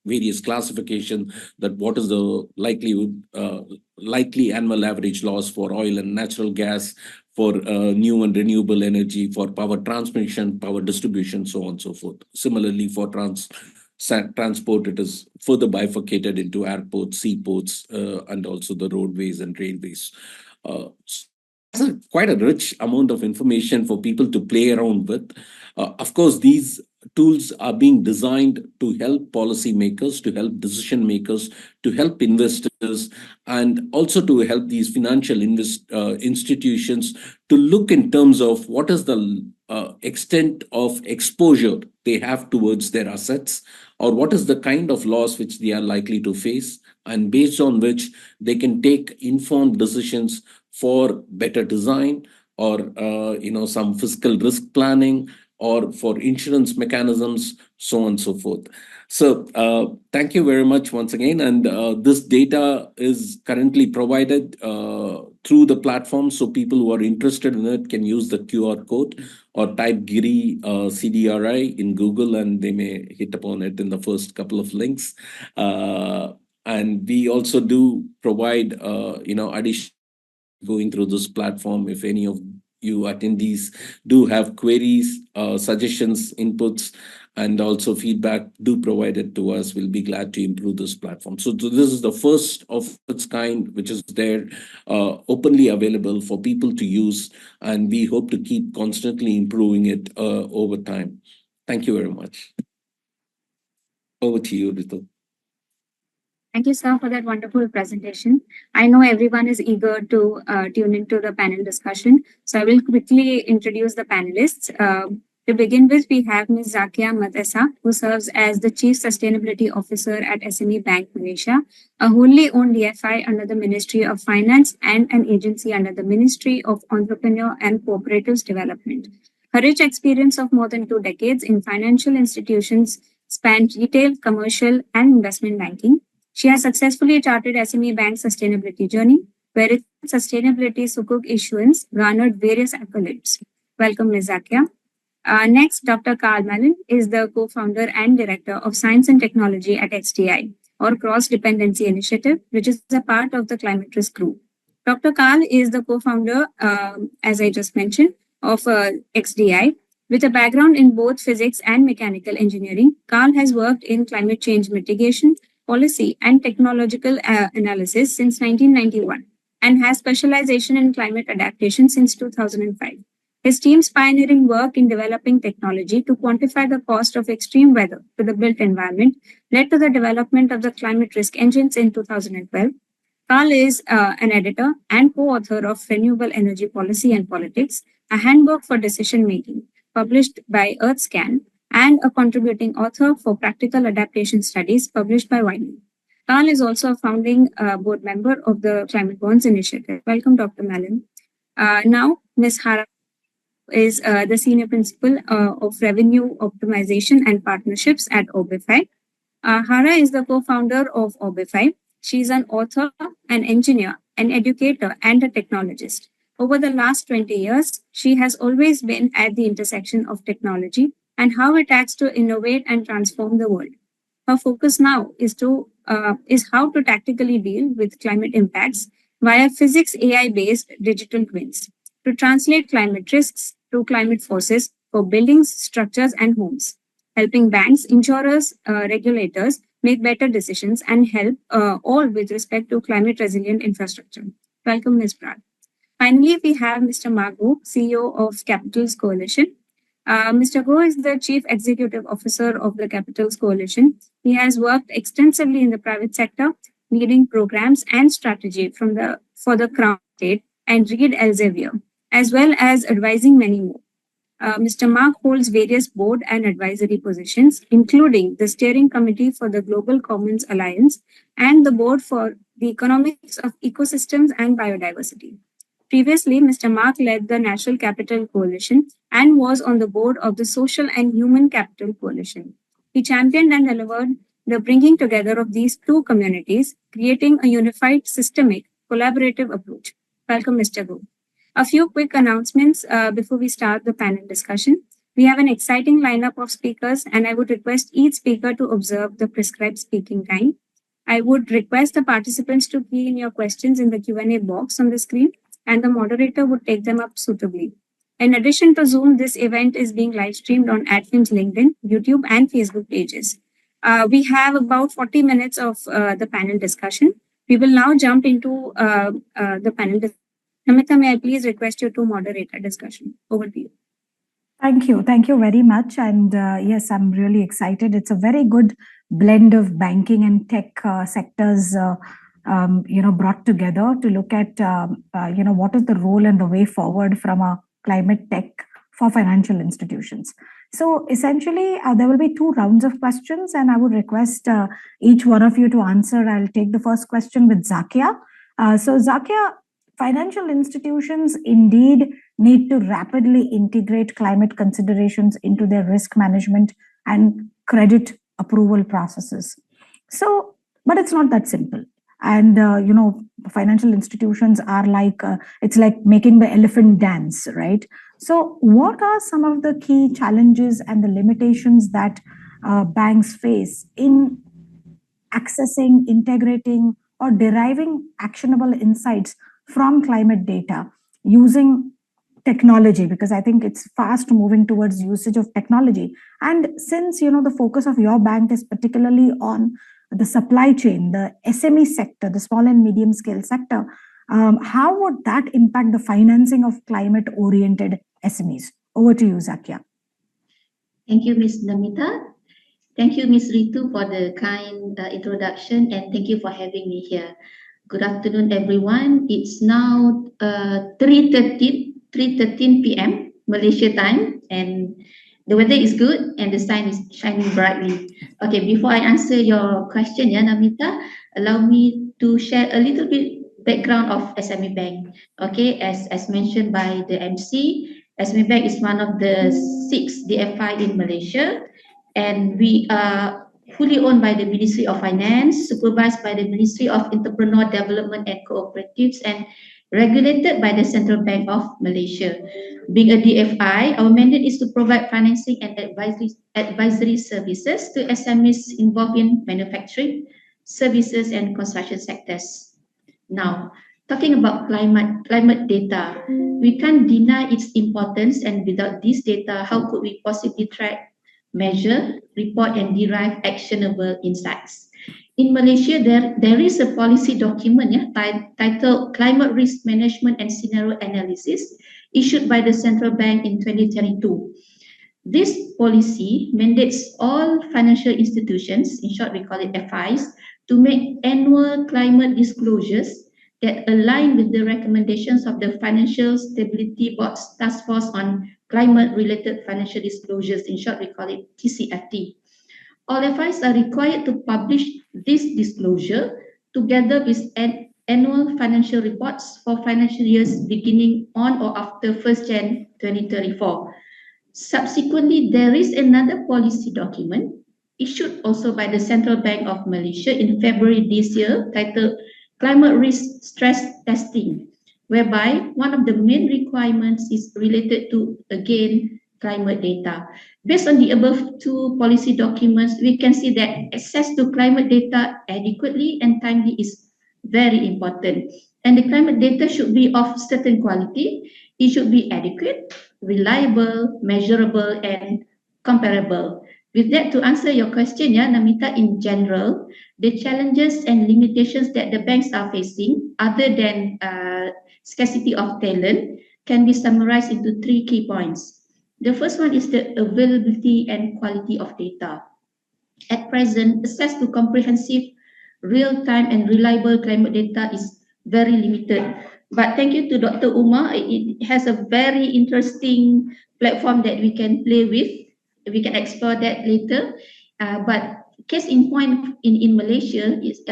various classification, that what is the likely annual average loss for oil and natural gas, for new and renewable energy, for power transmission, power distribution, so on and so forth. Similarly, for transport, it is further bifurcated into airports, seaports, and also the roadways and railways. Quite a rich amount of information for people to play around with. Of course, these tools are being designed to help policymakers, to help decision makers, to help investors, and also to help these financial institutions to look in terms of what is the extent of exposure they have towards their assets, or what is the kind of loss which they are likely to face, and based on which they can take informed decisions for better design, or some fiscal risk planning, or for insurance mechanisms, so on and so forth. So thank you very much once again. And this data is currently provided through the platform. So people who are interested in it can use the QR code or type GIRI CDRI in Google, and they may hit upon it in the first couple of links. And we also do provide, additional going through this platform. If any of you attendees do have queries, suggestions, inputs, and also feedback, do provide it to us. We'll be glad to improve this platform. So this is the first of its kind, which is there, openly available for people to use, and we hope to keep constantly improving it over time. Thank you very much. Over to you, Ritu. Thank you, sir, for that wonderful presentation. I know everyone is eager to tune into the panel discussion, so I will quickly introduce the panelists. To begin with, we have Ms. Zakia Matessa, who serves as the Chief Sustainability Officer at SME Bank Malaysia, a wholly owned DFI under the Ministry of Finance and an agency under the Ministry of Entrepreneur and Cooperatives Development. Her rich experience of more than 2 decades in financial institutions spanned retail, commercial, and investment banking. She has successfully charted SME Bank's sustainability journey, where its sustainability sukuk issuance garnered various accolades. Welcome, Ms. Zakia. Next, Dr. Carl Malin is the co-founder and director of Science and Technology at XDI, or Cross Dependency Initiative, which is a part of the Climate Risk Group. Dr. Carl is the co-founder, as I just mentioned, of XDI. With a background in both physics and mechanical engineering, Carl has worked in climate change mitigation, policy, and technological analysis since 1991, and has specialization in climate adaptation since 2005. His team's pioneering work in developing technology to quantify the cost of extreme weather to the built environment led to the development of the climate risk engines in 2012. Carl is an editor and co-author of Renewable Energy Policy and Politics, a handbook for decision making, published by EarthScan, and a contributing author for Practical Adaptation Studies, published by Wiley. Carl is also a founding board member of the Climate Bonds Initiative. Welcome, Dr. Malin. Now, Ms. Hara. is the Senior Principal of Revenue Optimization and Partnerships at Obify. Hara is the co-founder of Obify. She's an author, an engineer, an educator, and a technologist. Over the last 20 years, she has always been at the intersection of technology and how it acts to innovate and transform the world. Her focus now is how to tactically deal with climate impacts via physics AI-based digital twins to translate climate risks to climate forces for buildings, structures, and homes, helping banks, insurers, regulators make better decisions and help all with respect to climate resilient infrastructure. Welcome, Ms. Brad. Finally, we have Mr. Mago, CEO of Capitals Coalition. Mr. Go is the Chief Executive Officer of the Capitals Coalition. He has worked extensively in the private sector, leading programs and strategy for the Crown State and Reed Elsevier, as well as advising many more. Mr. Mark holds various board and advisory positions, including the steering committee for the Global Commons Alliance and the board for the economics of ecosystems and biodiversity. Previously, Mr. Mark led the National Capital Coalition and was on the board of the Social and Human Capital Coalition. He championed and delivered the bringing together of these two communities, creating a unified, systemic, collaborative approach. Welcome, Mr. Go. A few quick announcements before we start the panel discussion. We have an exciting lineup of speakers, and I would request each speaker to observe the prescribed speaking time. I would request the participants to key in your questions in the Q&A box on the screen, and the moderator would take them up suitably. In addition to Zoom, this event is being live streamed on AdFilm's LinkedIn, YouTube, and Facebook pages. We have about 40 minutes of the panel discussion. We will now jump into the panel discussion. Namita, may I please request you to moderate a discussion? Over to you. Thank you. Thank you very much. And yes, I'm really excited. It's a very good blend of banking and tech sectors brought together to look at, what is the role and the way forward from a climate tech for financial institutions. So essentially, there will be 2 rounds of questions, and I would request each one of you to answer. I'll take the first question with Zakia. So Zakia, financial institutions indeed need to rapidly integrate climate considerations into their risk management and credit approval processes. So, but it's not that simple. And, financial institutions are like, it's like making the elephant dance, right? So what are some of the key challenges and the limitations that banks face in accessing, integrating, or deriving actionable insights from climate data using technology? Because I think it's fast moving towards usage of technology. And since, the focus of your bank is particularly on the supply chain, the SME sector, the small and medium scale sector, how would that impact the financing of climate-oriented SMEs? Over to you, Zakia. Thank you, Ms. Namita. Thank you, Ms. Ritu, for the kind introduction, and thank you for having me here. Good afternoon, everyone. It's now 3:13 p.m. Malaysia time, and the weather is good and the sun is shining brightly. Okay, before I answer your question, Namita, allow me to share a little bit background of SME Bank. Okay, as mentioned by the MC, SME Bank is one of the 6 DFI in Malaysia, and we are fully owned by the Ministry of Finance, supervised by the Ministry of Entrepreneur Development and Cooperatives, and regulated by the Central Bank of Malaysia. Being a DFI, our mandate is to provide financing and advisory services to SMEs involved in manufacturing, services, and construction sectors. Now, talking about climate data, we can't deny its importance, and without this data, how could we possibly track, measure, report, and derive actionable insights? In Malaysia, there is a policy document titled Climate Risk Management and Scenario Analysis, issued by the Central Bank in 2022. This policy mandates all financial institutions, in short we call it FIs, to make annual climate disclosures that align with the recommendations of the Financial Stability Board's Task Force on Climate-Related Financial Disclosures, in short we call it TCFD. All FIs are required to publish this disclosure together with annual financial reports for financial years beginning on or after 1st Jan 2034. Subsequently, there is another policy document issued also by the Central Bank of Malaysia in February this year titled Climate Risk Stress Testing, whereby one of the main requirements is related to, again, climate data. Based on the above two policy documents, we can see that access to climate data adequately and timely is very important. And the climate data should be of certain quality. It should be adequate, reliable, measurable, and comparable. With that, to answer your question, Namita, in general, the challenges and limitations that the banks are facing, other than scarcity of talent, can be summarized into 3 key points. The first one is the availability and quality of data. At present, access to comprehensive, real-time, and reliable climate data is very limited. But thank you to Dr. Umar, it has a very interesting platform that we can play with. We can explore that later. But case in point in Malaysia is,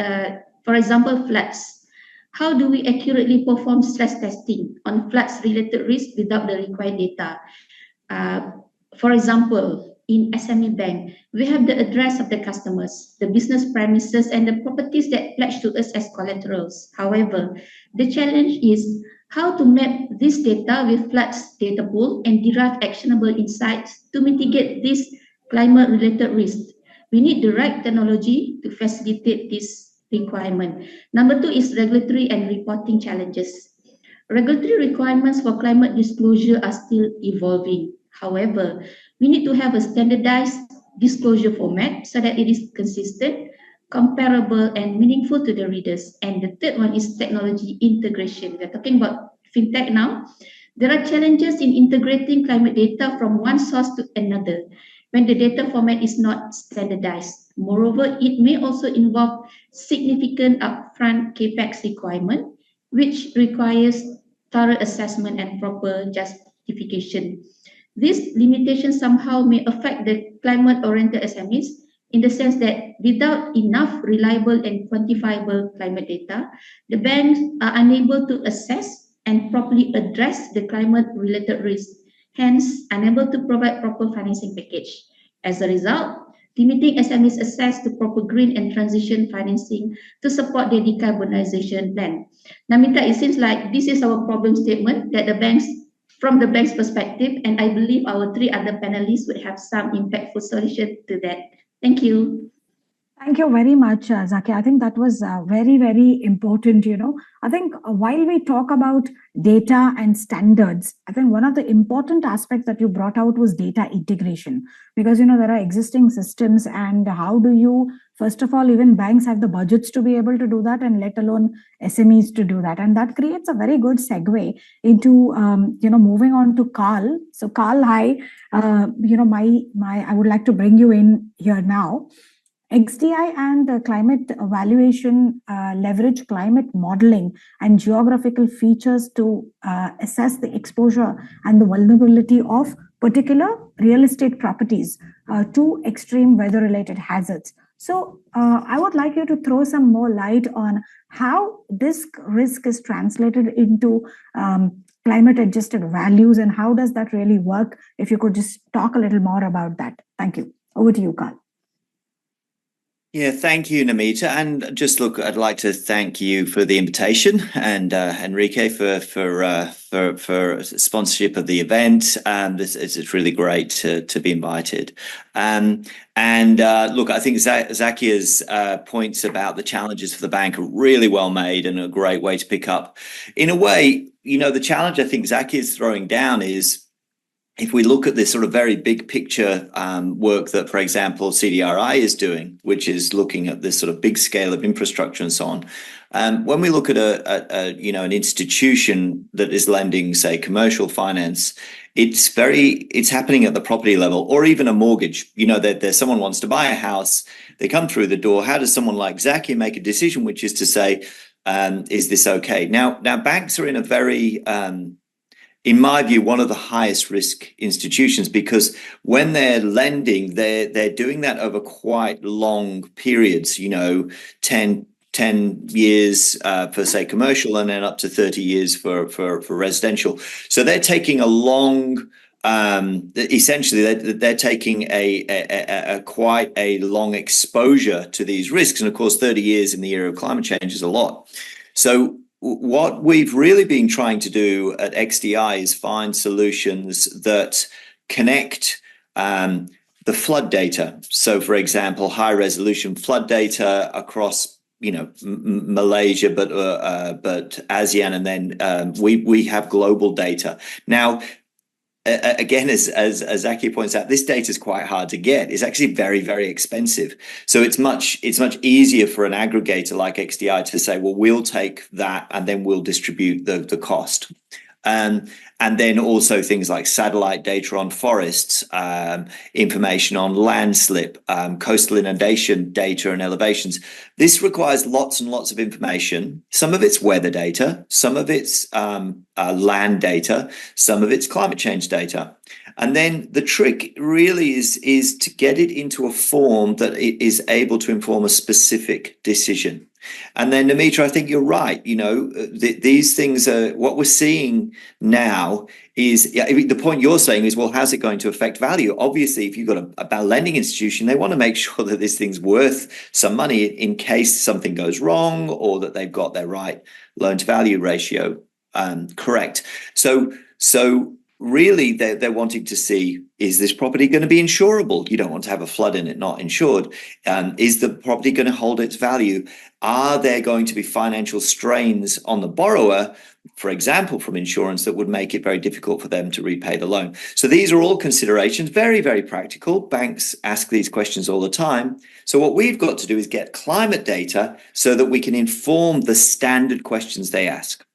for example, floods. How do we accurately perform stress testing on floods-related risk without the required data? For example, in SME Bank, we have the address of the customers, the business premises, and the properties that pledge to us as collaterals. However, the challenge is how to map this data with floods data pool and derive actionable insights to mitigate this climate-related risk. We need the right technology to facilitate this requirement. Number 2 is regulatory and reporting challenges. Regulatory requirements for climate disclosure are still evolving. However, we need to have a standardized disclosure format so that it is consistent, comparable, and meaningful to the readers. And the third one is technology integration. We're talking about fintech now. There are challenges in integrating climate data from one source to another when the data format is not standardized. Moreover, it may also involve significant upfront CAPEX requirement, which requires thorough assessment and proper justification. These limitations somehow may affect the climate-oriented SMEs in the sense that without enough reliable and quantifiable climate data, the banks are unable to assess and properly address the climate-related risks, hence unable to provide proper financing package. As a result, limiting SMEs access to proper green and transition financing to support their decarbonization plan. Namita, it seems like this is our problem statement that the banks, from the bank's perspective, and I believe our 3 other panelists would have some impactful solution to that. Thank you. Thank you very much, Zaki. I think that was very, very important. I think while we talk about data and standards, I think one of the important aspects that you brought out was data integration, because, there are existing systems, and how do you, first of all, even banks have the budgets to be able to do that, and let alone SMEs to do that. And that creates a very good segue into, moving on to Carl. So Carl, hi, I would like to bring you in here now. XDI and the climate evaluation leverage climate modeling and geographical features to assess the exposure and the vulnerability of particular real estate properties to extreme weather-related hazards. So I would like you to throw some more light on how this risk is translated into climate-adjusted values, and how does that really work? If you could just talk a little more about that. Thank you. Over to you, Carl. Yeah, thank you, Namita. And just look, I'd like to thank you for the invitation, and Enrique for sponsorship of the event. It's really great to be invited. Look, I think Zakia's points about the challenges for the bank are really well made and a great way to pick up. In a way, the challenge I think Zakia is throwing down is, if we look at this sort of very big picture work that, for example, CDRI is doing, which is looking at this sort of big scale of infrastructure and so on, when we look at an institution that is lending, say, commercial finance, it's happening at the property level, or even a mortgage. There's someone wants to buy a house, they come through the door. How does someone like Zakia make a decision, which is to say, is this okay? Now banks are in a very in my view, one of the highest risk institutions, because when they're lending, they're doing that over quite long periods, 10, 10 years for, say, commercial, and then up to 30 years for residential. So they're taking a long, essentially, they're taking a quite a long exposure to these risks. And of course, 30 years in the era of climate change is a lot. So what we've really been trying to do at XDI is find solutions that connect the flood data. So, for example, high resolution flood data across, Malaysia, but ASEAN, and then we have global data. Now, again, as Zaki points out, this data is quite hard to get. It's actually very, very expensive. So it's much easier for an aggregator like XDI to say, well, we'll take that and then we'll distribute the cost. And then also things like satellite data on forests, information on landslip, coastal inundation data and elevations. This requires lots and lots of information. Some of it's weather data, some of it's land data, some of it's climate change data. And then the trick really is to get it into a form that it is able to inform a specific decision. And then, Namita, I think you're right. These things are what we're seeing now is the point you're saying is, well, how's it going to affect value? Obviously, if you've got a lending institution, they want to make sure that this thing's worth some money in case something goes wrong, or that they've got their right loan to value ratio correct. So really, they're wanting to see, is this property going to be insurable? You don't want to have a flood in it not insured. Is the property going to hold its value? Are there going to be financial strains on the borrower, for example, from insurance, that would make it very difficult for them to repay the loan? So these are all considerations, very, very practical. Banks ask these questions all the time. So what we've got to do is get climate data so that we can inform the standard questions they ask.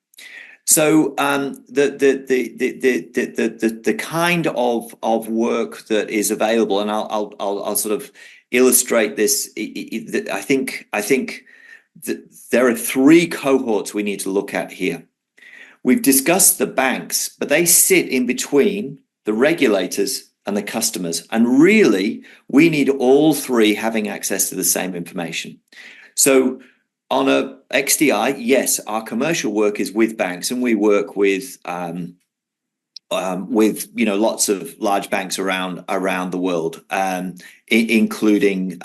So the kind of work that is available, and I'll sort of illustrate this. I think that there are three cohorts we need to look at here. We've discussed the banks, but they sit in between the regulators and the customers, and really we need all three having access to the same information. So on a XDI, yes, our commercial work is with banks, and we work with lots of large banks around the world, including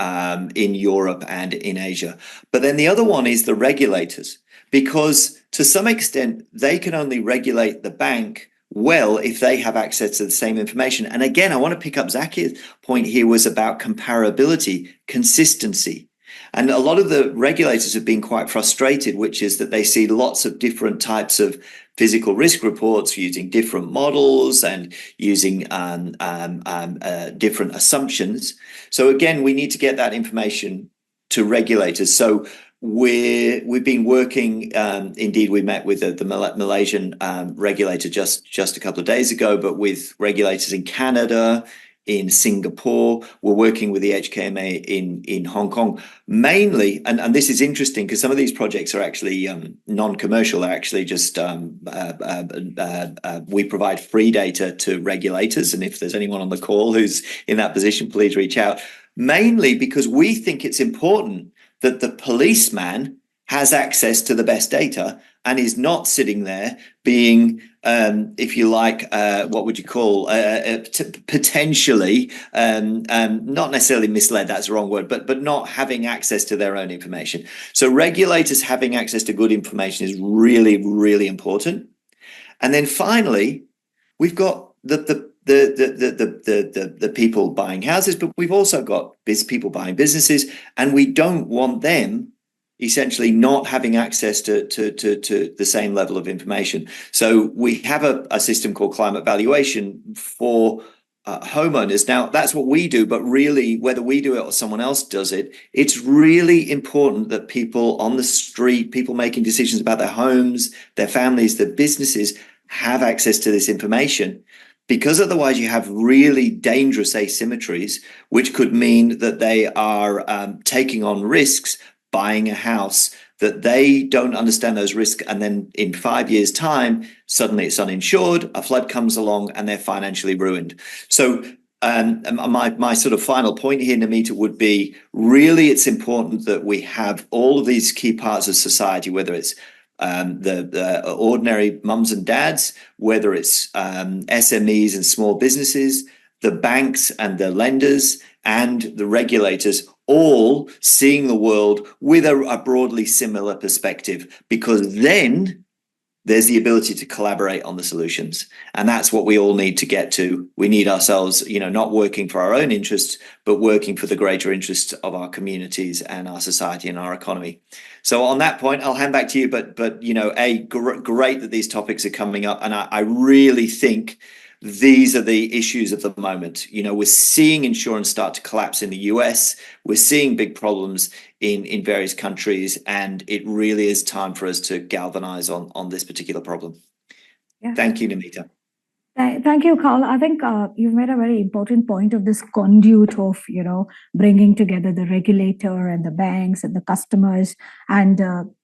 in Europe and in Asia. But then the other one is the regulators, because to some extent they can only regulate the bank well if they have access to the same information. And again, I want to pick up Zaki's point here was about comparability, consistency. And a lot of the regulators have been quite frustrated, which is that they see lots of different types of physical risk reports using different models and using different assumptions. So again, we need to get that information to regulators. So we've been working, indeed, we met with the Malaysian regulator just a couple of days ago, but with regulators in Canada, in Singapore. We're working with the HKMA in Hong Kong, mainly, and this is interesting because some of these projects are actually non-commercial. They're actually just, we provide free data to regulators. And if there's anyone on the call who's in that position, please reach out. Mainly because we think it's important that the policeman has access to the best data and is not sitting there being, if you like, what would you call, potentially, not necessarily misled, that's the wrong word, but not having access to their own information. So regulators having access to good information is really, really important. And then finally, we've got the people buying houses, but we've also got people buying businesses, and we don't want them essentially not having access to the same level of information. So we have a system called climate valuation for homeowners. Now, that's what we do, but really, whether we do it or someone else does it, it's really important that people on the street, people making decisions about their homes, their families, their businesses, have access to this information. Because otherwise you have really dangerous asymmetries, which could mean that they are taking on risks, buying a house, that they don't understand those risks, and then in 5 years' time, suddenly it's uninsured, a flood comes along, and they're financially ruined. So my sort of final point here, Namita, would be really it's important that we have all of these key parts of society, whether it's the ordinary mums and dads, whether it's SMEs and small businesses, the banks and the lenders and the regulators, all seeing the world with a broadly similar perspective, because then there's the ability to collaborate on the solutions. And that's what we all need to get to. We need ourselves, not working for our own interests, but working for the greater interests of our communities and our society and our economy. So on that point, I'll hand back to you, but great that these topics are coming up. And I really think these are the issues of the moment. We're seeing insurance start to collapse in the US. We're seeing big problems in various countries, and it really is time for us to galvanize on this particular problem. Yeah. Thank you, Namita. Thank you, Carl. I think you've made a very important point of this conduit of, bringing together the regulator and the banks and the customers and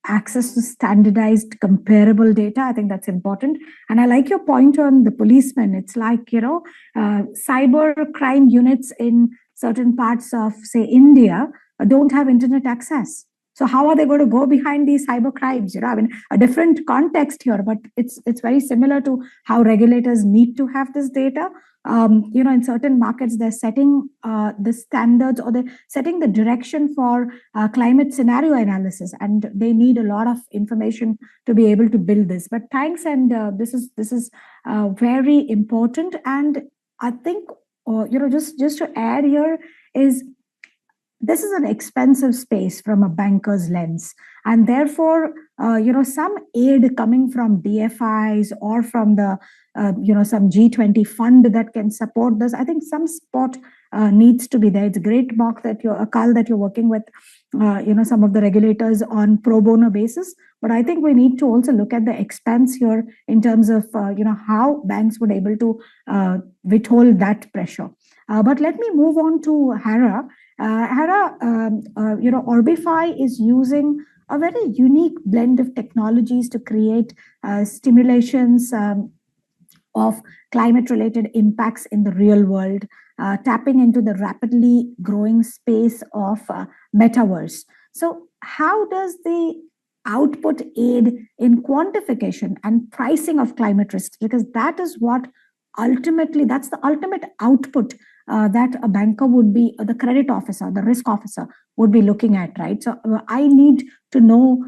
access to standardized comparable data. I think that's important. And I like your point on the policemen. It's like, cyber crime units in certain parts of, say, India don't have internet access. So how are they going to go behind these cyber crimes? I mean, a different context here, but it's very similar to how regulators need to have this data. In certain markets, they're setting the standards, or they're setting the direction for climate scenario analysis, and they need a lot of information to be able to build this. But thanks, and this is very important. And I think just to add here is, this is an expensive space from a banker's lens. And therefore, some aid coming from DFIs or from the, some G20 fund that can support this, I think some support needs to be there. It's great, Mark, Carl, that you're working with, some of the regulators on pro bono basis. But I think we need to also look at the expense here in terms of, how banks would able to withhold that pressure. But let me move on to Hera. Hera, Orbify is using a very unique blend of technologies to create stimulations of climate-related impacts in the real world, tapping into the rapidly growing space of metaverse. So how does the output aid in quantification and pricing of climate risks? Because that is what that's the ultimate output that a banker would be, the credit officer, the risk officer would be looking at, right? So I need to know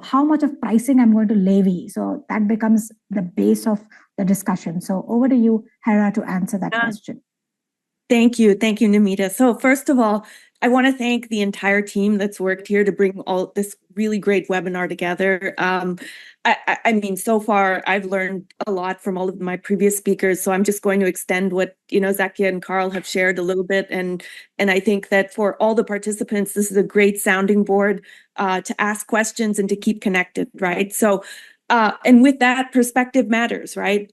how much of pricing I'm going to levy. So that becomes the base of the discussion. So over to you, Hera, to answer that question. Thank you, Namita. So first of all, I want to thank the entire team that's worked here to bring all this really great webinar together. I mean, so far I've learned a lot from all of my previous speakers. So I'm just going to extend what Zakia and Carl have shared a little bit, and I think that for all the participants, this is a great sounding board to ask questions and to keep connected, right? So, and with that, perspective matters, right?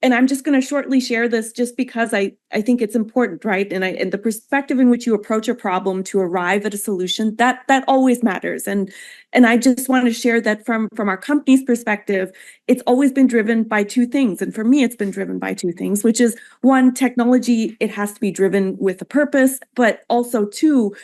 And I'm just going to shortly share this just because I think it's important, right? And the perspective in which you approach a problem to arrive at a solution, that always matters. And I just want to share that from our company's perspective, it's always been driven by two things. And for me, it's been driven by two things, which is one, technology, it has to be driven with a purpose, but also two,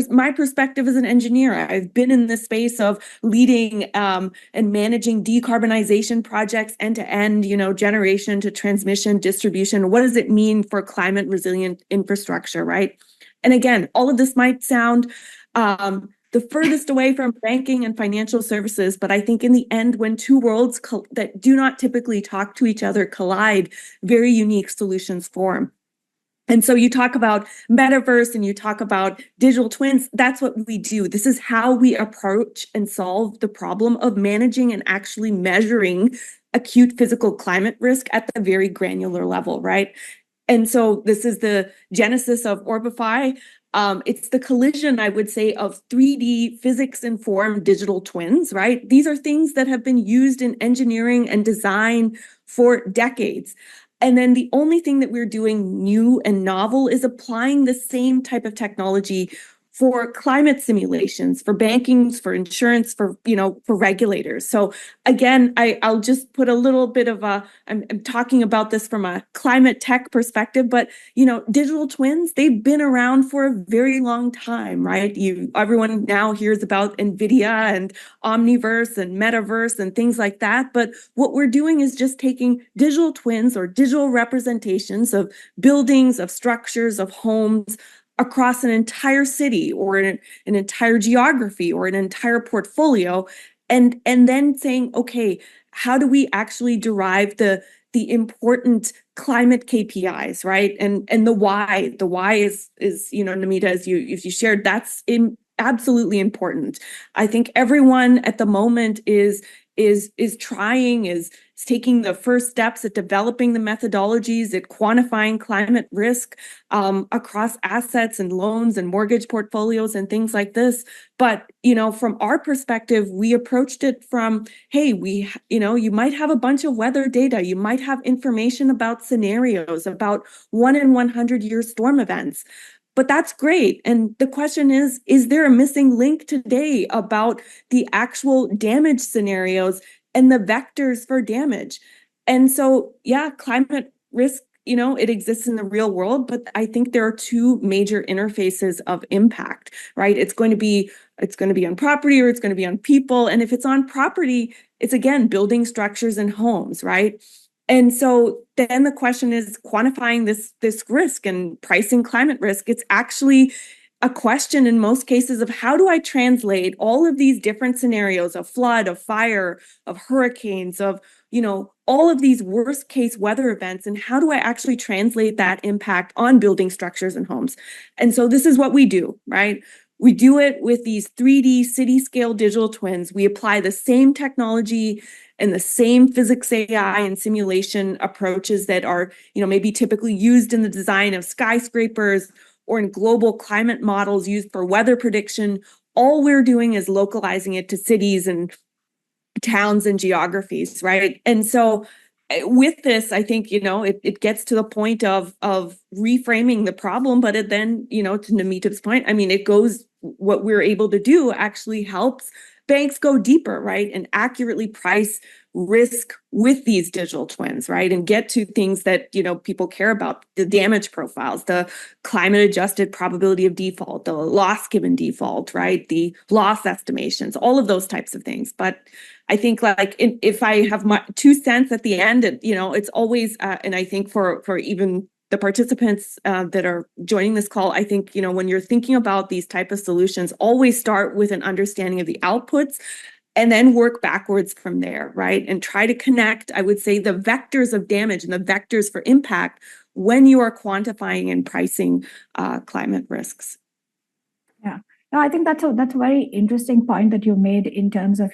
my perspective as an engineer. I've been in this space of leading and managing decarbonization projects end to end, generation to transmission, distribution. What does it mean for climate resilient infrastructure, right? And again, all of this might sound the furthest away from banking and financial services, but I think in the end, when two worlds that do not typically talk to each other collide, very unique solutions form. And so you talk about metaverse and you talk about digital twins. That's what we do. This is how we approach and solve the problem of managing and actually measuring acute physical climate risk at the very granular level, right? And so this is the genesis of Orbify. It's the collision, I would say, of 3D physics-informed digital twins, right? These are things that have been used in engineering and design for decades. And then the only thing that we're doing new and novel is applying the same type of technology for climate simulations, for banking, for insurance, for regulators. So again, I'll just put a little bit of I'm talking about this from a climate tech perspective, but digital twins, they've been around for a very long time, right? Everyone now hears about NVIDIA and Omniverse and Metaverse and things like that. But what we're doing is just taking digital twins or digital representations of buildings, of structures, of homes across an entire city or an entire geography or an entire portfolio, and then saying, okay, how do we actually derive the important climate KPIs, right? And the why is Namita, as you shared, that's absolutely important. I think everyone at the moment is taking the first steps at developing the methodologies, at quantifying climate risk across assets and loans and mortgage portfolios and things like this. But, from our perspective, we approached it from, hey, you might have a bunch of weather data, you might have information about scenarios, about 1 in 100-year storm events. But that's great. And the question is there a missing link today about the actual damage scenarios and the vectors for damage? And so, yeah, climate risk, it exists in the real world, but I think there are two major interfaces of impact, right? It's going to be on property or it's going to be on people. And if it's on property, it's again, building structures and homes, right? And so then the question is quantifying this risk and pricing climate risk. It's actually a question in most cases of how do I translate all of these different scenarios of flood, of fire, of hurricanes, of, all of these worst case weather events, and how do I actually translate that impact on building structures and homes? And so this is what we do, right? We do it with these 3D city scale digital twins. We apply the same technology and the same physics, AI, and simulation approaches that are, maybe typically used in the design of skyscrapers or in global climate models used for weather prediction. All we're doing is localizing it to cities and towns and geographies, right? And so with this, I think, it gets to the point of reframing the problem, but it then, to Namita's point, what we're able to do actually helps banks go deeper, right? And accurately price risk with these digital twins, right? And get to things that, people care about, the damage profiles, the climate adjusted probability of default, the loss given default, right? The loss estimations, all of those types of things. But I think if I have my 2 cents at the end, it's always, and I think for even the participants that are joining this call, I think, when you're thinking about these type of solutions, always start with an understanding of the outputs and then work backwards from there, right? And try to connect, I would say, the vectors of damage and the vectors for impact when you are quantifying and pricing climate risks. Yeah. No, I think that's a very interesting point that you made in terms of,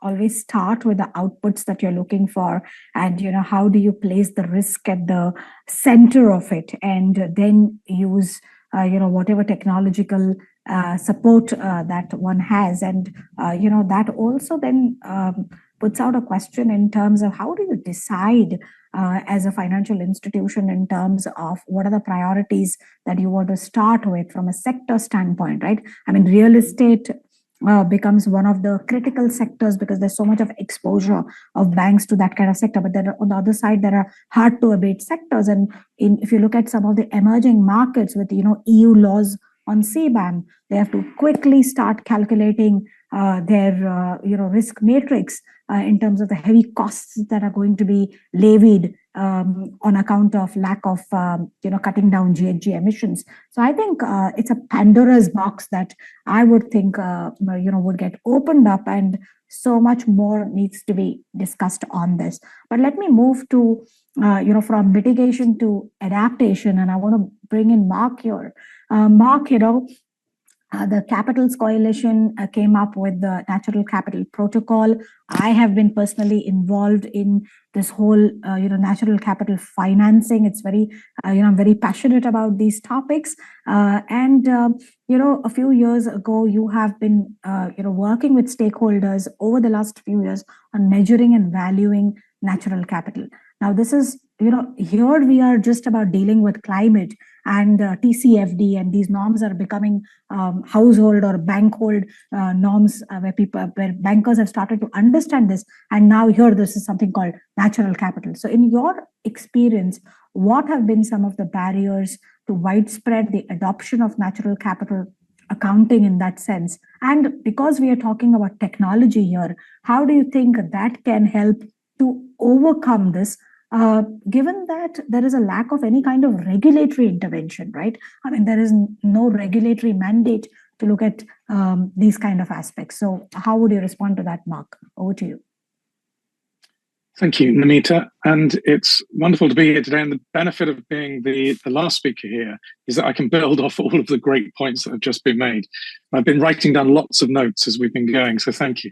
always start with the outputs that you're looking for and, how do you place the risk at the center of it and then use, whatever technological support that one has. And, that also then puts out a question in terms of how do you decide as a financial institution in terms of what are the priorities that you want to start with from a sector standpoint, right? I mean, real estate becomes one of the critical sectors because there's so much of exposure of banks to that kind of sector. But then on the other side, there are hard to abate sectors. And if you look at some of the emerging markets with, EU laws on CBAM, they have to quickly start calculating their, risk matrix in terms of the heavy costs that are going to be levied on account of lack of, cutting down GHG emissions. So I think it's a Pandora's box that I would think, would get opened up, and so much more needs to be discussed on this. But let me move to, from mitigation to adaptation, and I want to bring in Mark here. Mark, the Capitals Coalition came up with the Natural Capital Protocol. I have been personally involved in this whole, natural capital financing. It's very, I'm very passionate about these topics. And a few years ago, you have been, working with stakeholders over the last few years on measuring and valuing natural capital. Now, this is, here we are just about dealing with climate. and TCFD, and these norms are becoming household or bankhold norms where bankers have started to understand this. And now here, this is something called natural capital. So in your experience, what have been some of the barriers to widespread the adoption of natural capital accounting in that sense? And because we are talking about technology here, how do you think that can help to overcome this, given that there is a lack of any kind of regulatory intervention, right? I mean, there is no regulatory mandate to look at these kind of aspects. So how would you respond to that, Mark? Over to you. Thank you, Namita. And it's wonderful to be here today. And the benefit of being the last speaker here is that I can build off all of the great points that have just been made. I've been writing down lots of notes as we've been going, so thank you.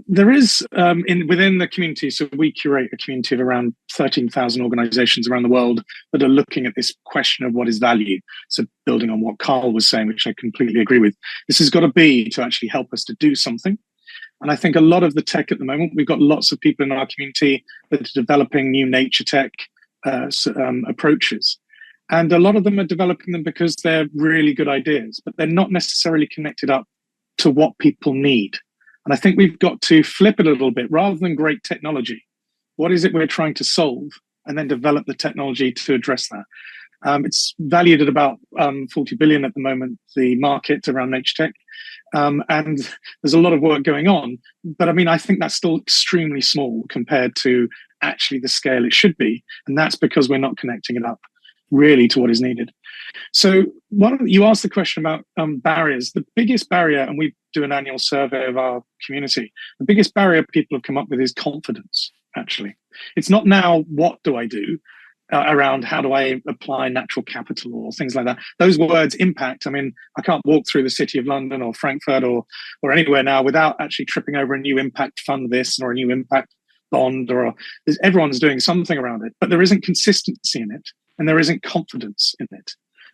There is, within the community, so we curate a community of around 13,000 organizations around the world that are looking at this question of what is value. So building on what Carl was saying, which I completely agree with, this has got to be to actually help us to do something. And I think a lot of the tech at the moment, we've got lots of people in our community that are developing new nature tech approaches. And a lot of them are developing them because they're really good ideas, but they're not necessarily connected up to what people need. And I think we've got to flip it a little bit. Rather than great technology, what is it we're trying to solve, and then develop the technology to address that? It's valued at about 40 billion at the moment, the market around nature tech. And there's a lot of work going on. But I mean, I think that's still extremely small compared to actually the scale it should be. And that's because we're not connecting it up really to what is needed. So you asked the question about barriers. The biggest barrier, and we do an annual survey of our community, the biggest barrier people have come up with is confidence, actually. It's not now, what do I do? Around how do I apply natural capital or things like that. Those words impact. I mean, I can't walk through the city of London or Frankfurt or anywhere now without actually tripping over a new impact fund this or a new impact bond, or everyone's doing something around it, but there isn't consistency in it and there isn't confidence in it.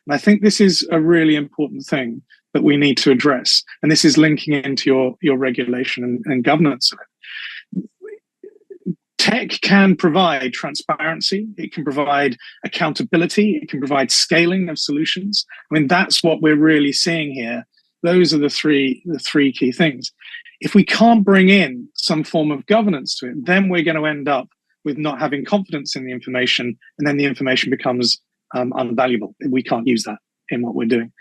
And I think this is a really important thing that we need to address. And this is linking into your regulation and governance of it. Tech can provide transparency, it can provide accountability, it can provide scaling of solutions. I mean, that's what we're really seeing here. Those are the three key things. If we can't bring in some form of governance to it, then we're going to end up with not having confidence in the information, and then the information becomes unvaluable. We can't use that in what we're doing.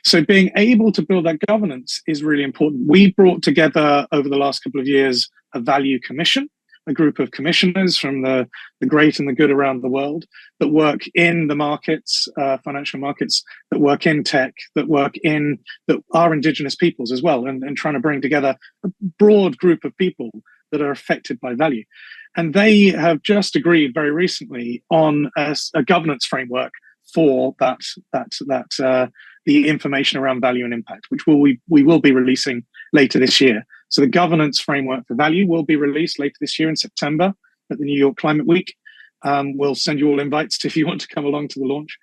So being able to build that governance is really important. We brought together over the last couple of years a value commission, a group of commissioners from the great and the good around the world that work in the markets, financial markets, that work in tech, that are indigenous peoples as well, and trying to bring together a broad group of people that are affected by value. And they have just agreed very recently on a governance framework for the information around value and impact, which we will be releasing later this year. So the governance framework for value will be released later this year in September at the New York Climate Week. We'll send you all invites if you want to come along to the launch.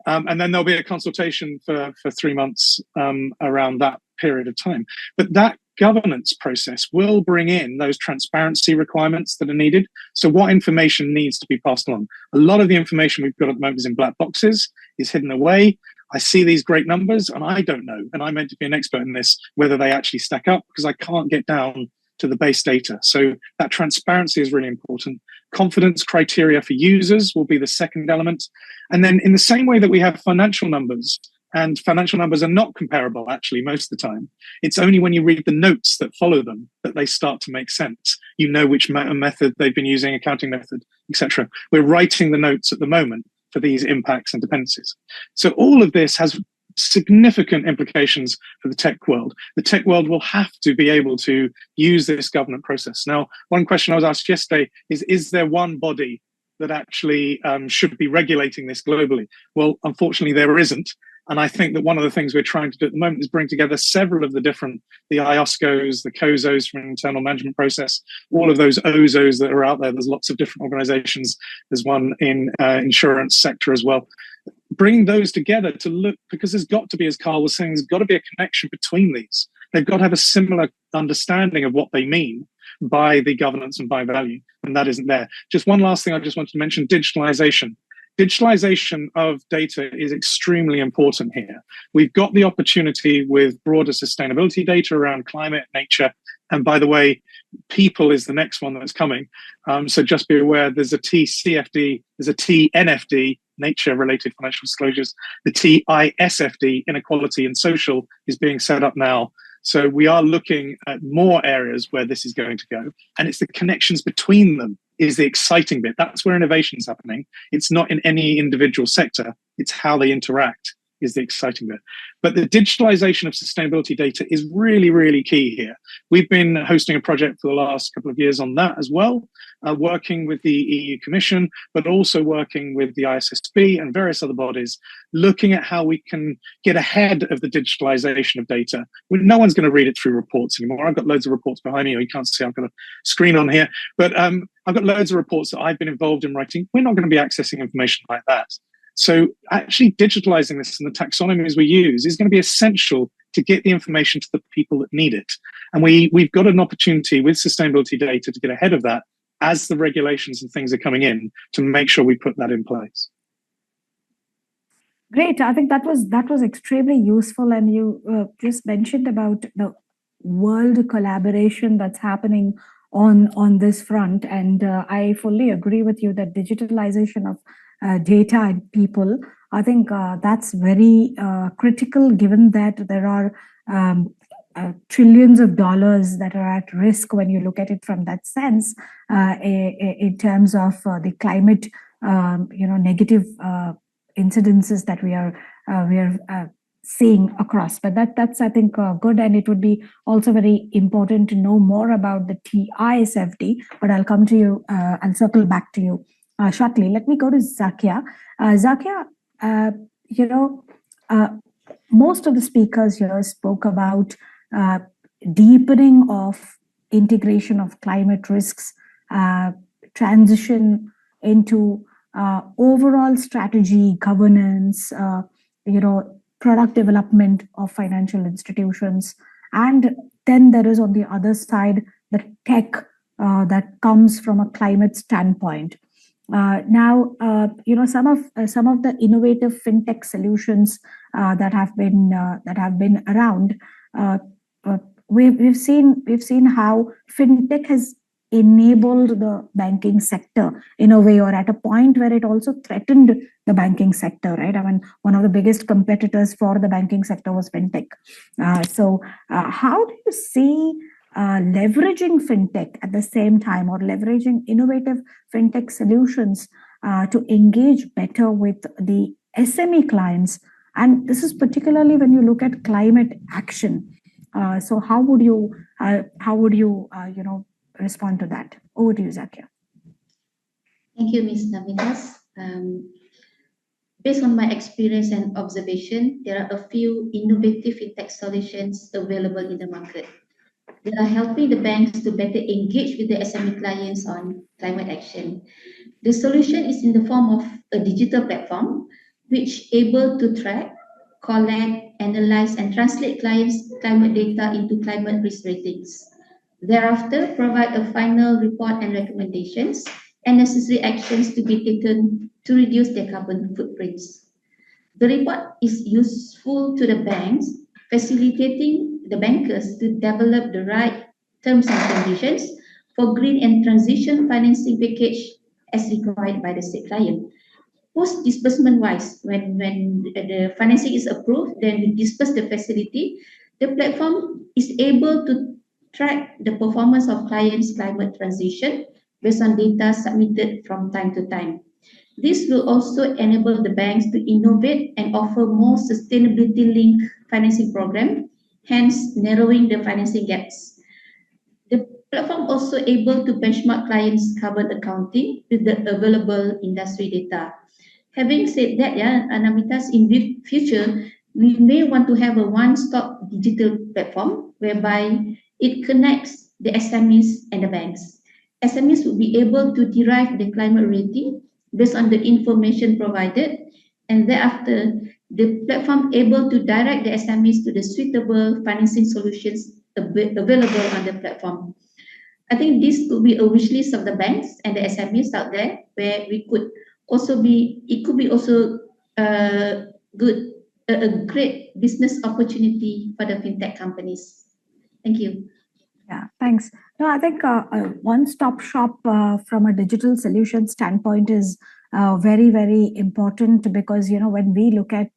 And then there'll be a consultation for 3 months around that period of time. But that governance process will bring in those transparency requirements that are needed. So what information needs to be passed on? A lot of the information we've got at the moment is in black boxes, is hidden away. I see these great numbers and I don't know, and I'm meant to be an expert in this, whether they actually stack up, because I can't get down to the base data. So that transparency is really important. Confidence criteria for users will be the second element. And then in the same way that we have financial numbers, and financial numbers are not comparable actually most of the time, it's only when you read the notes that follow them that they start to make sense. You know which method they've been using, accounting method, etc. We're writing the notes at the moment for these impacts and dependencies. So all of this has significant implications for the tech world. The tech world will have to be able to use this governance process. Now, one question I was asked yesterday is there one body that actually should be regulating this globally? Well, unfortunately, there isn't. And I think that one of the things we're trying to do at the moment is bring together several of the IOSCOs, the COSOs from an internal management process, all of those OZOs that are out there. There's lots of different organizations. There's one in insurance sector as well. Bringing those together to look, because there's got to be, as Carl was saying, there's got to be a connection between these. They've got to have a similar understanding of what they mean by the governance and by value, and that isn't there. Just one last thing I just wanted to mention, digitalization. digitalization of data is extremely important here. We've got the opportunity with broader sustainability data around climate, nature, and by the way, people is the next one that's coming. So just be aware, there's a TCFD, there's a TNFD, nature-related financial disclosures. The TISFD, inequality and social, is being set up now. So we are looking at more areas where this is going to go. And it's the connections between them is the exciting bit. That's where innovation is happening. It's not in any individual sector. It's how they interact is the exciting bit. But the digitalization of sustainability data is really, really key here. We've been hosting a project for the last couple of years on that as well, working with the EU Commission, but also working with the ISSB and various other bodies, looking at how we can get ahead of the digitalization of data. No one's going to read it through reports anymore. I've got loads of reports behind me. You can't see, I've got a screen on here, but I've got loads of reports that I've been involved in writing. We're not going to be accessing information like that. So actually digitalizing this and the taxonomies we use is going to be essential to get the information to the people that need it. And we've got an opportunity with sustainability data to get ahead of that as the regulations and things are coming in to make sure we put that in place. Great. I think that was extremely useful. And you just mentioned about the world collaboration that's happening on this front. And I fully agree with you that digitalization of data and people, I think that's very critical, given that there are trillions of dollars that are at risk when you look at it from that sense, in terms of the climate, negative incidences that we are seeing across. But that's I think good, and it would be also very important to know more about the TISFD. But I'll come to you. I'll circle back to you shortly. Let me go to Zakia. Zakia, most of the speakers here spoke about deepening of integration of climate risks, transition into overall strategy, governance, product development of financial institutions. And then there is on the other side, the tech that comes from a climate standpoint. Now, some of the innovative fintech solutions that have been around. We've seen how fintech has enabled the banking sector in a way, or at a point where it also threatened the banking sector, right? I mean, one of the biggest competitors for the banking sector was fintech. So how do you see leveraging fintech at the same time, or leveraging innovative fintech solutions to engage better with the SME clients? And this is particularly when you look at climate action. So how would you respond to that? Over to you, Zakia. Thank you, Ms. Namitas. Based on my experience and observation, there are a few innovative fintech solutions available in the market. They are helping the banks to better engage with the SME clients on climate action. The solution is in the form of a digital platform which able to track, collect, analyze, and translate clients' climate data into climate risk ratings. Thereafter, provide a final report and recommendations and necessary actions to be taken to reduce their carbon footprints. The report is useful to the banks, facilitating the bankers to develop the right terms and conditions for green and transition financing package as required by the state client. Post-disbursement wise, when the financing is approved, then we disperse the facility. The platform is able to track the performance of clients' climate transition based on data submitted from time to time. This will also enable the banks to innovate and offer more sustainability-linked financing program, hence narrowing the financing gaps. The platform also able to benchmark clients' carbon accounting with the available industry data. Having said that, Namitas, in the future, we may want to have a one-stop digital platform whereby it connects the SMEs and the banks. SMEs will be able to derive the climate rating based on the information provided, and thereafter, the platform able to direct the SMEs to the suitable financing solutions available on the platform. I think this could be a wish list of the banks and the SMEs out there, where we could also be, it could be also good, a great business opportunity for the fintech companies. Thank you. Yeah, thanks. No, I think a one-stop shop from a digital solution standpoint is very, very important, because when we look at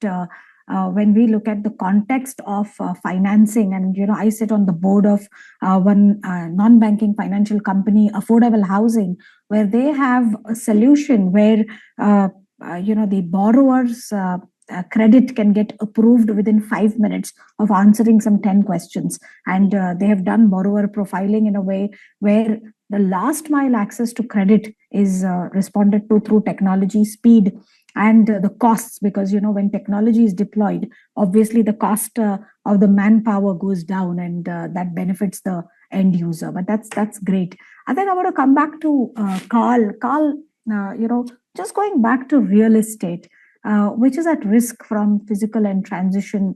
the context of financing, and I sit on the board of one non-banking financial company, Affordable Housing, where they have a solution where the borrowers credit can get approved within 5 minutes of answering some 10 questions. And they have done borrower profiling in a way where the last mile access to credit is responded to through technology, speed, and the costs, because when technology is deployed, obviously the cost of the manpower goes down, and that benefits the end user. But that's great. I think I want to come back to Carl. Carl, just going back to real estate, which is at risk from physical and transition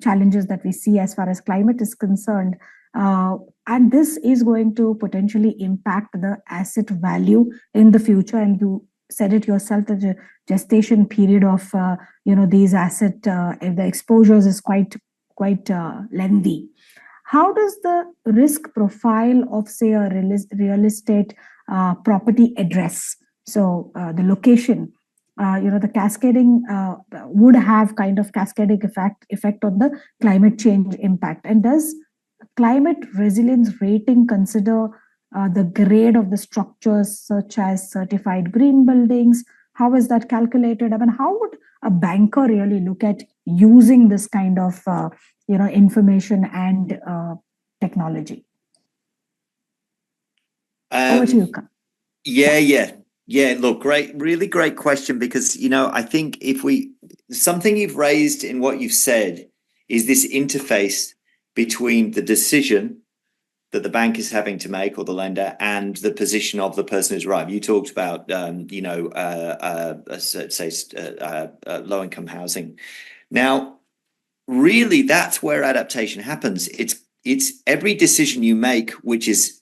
challenges that we see as far as climate is concerned. And this is going to potentially impact the asset value in the future. And you said it yourself, that the gestation period of these asset, the exposures is quite lengthy. How does the risk profile of, say, a real estate property address? So the location, the cascading would have kind of cascading effect on the climate change impact. And does climate resilience rating consider the grade of the structures, such as certified green buildings? How is that calculated? I mean, how would a banker really look at using this kind of information and technology? Over to you, Carl. Yeah, look, really great question, because, I think something you've raised in what you've said is this interface between the decision that the bank is having to make, or the lender, and the position of the person who's arrived. You talked about, say, low-income housing. Now, really, that's where adaptation happens. It's every decision you make, which is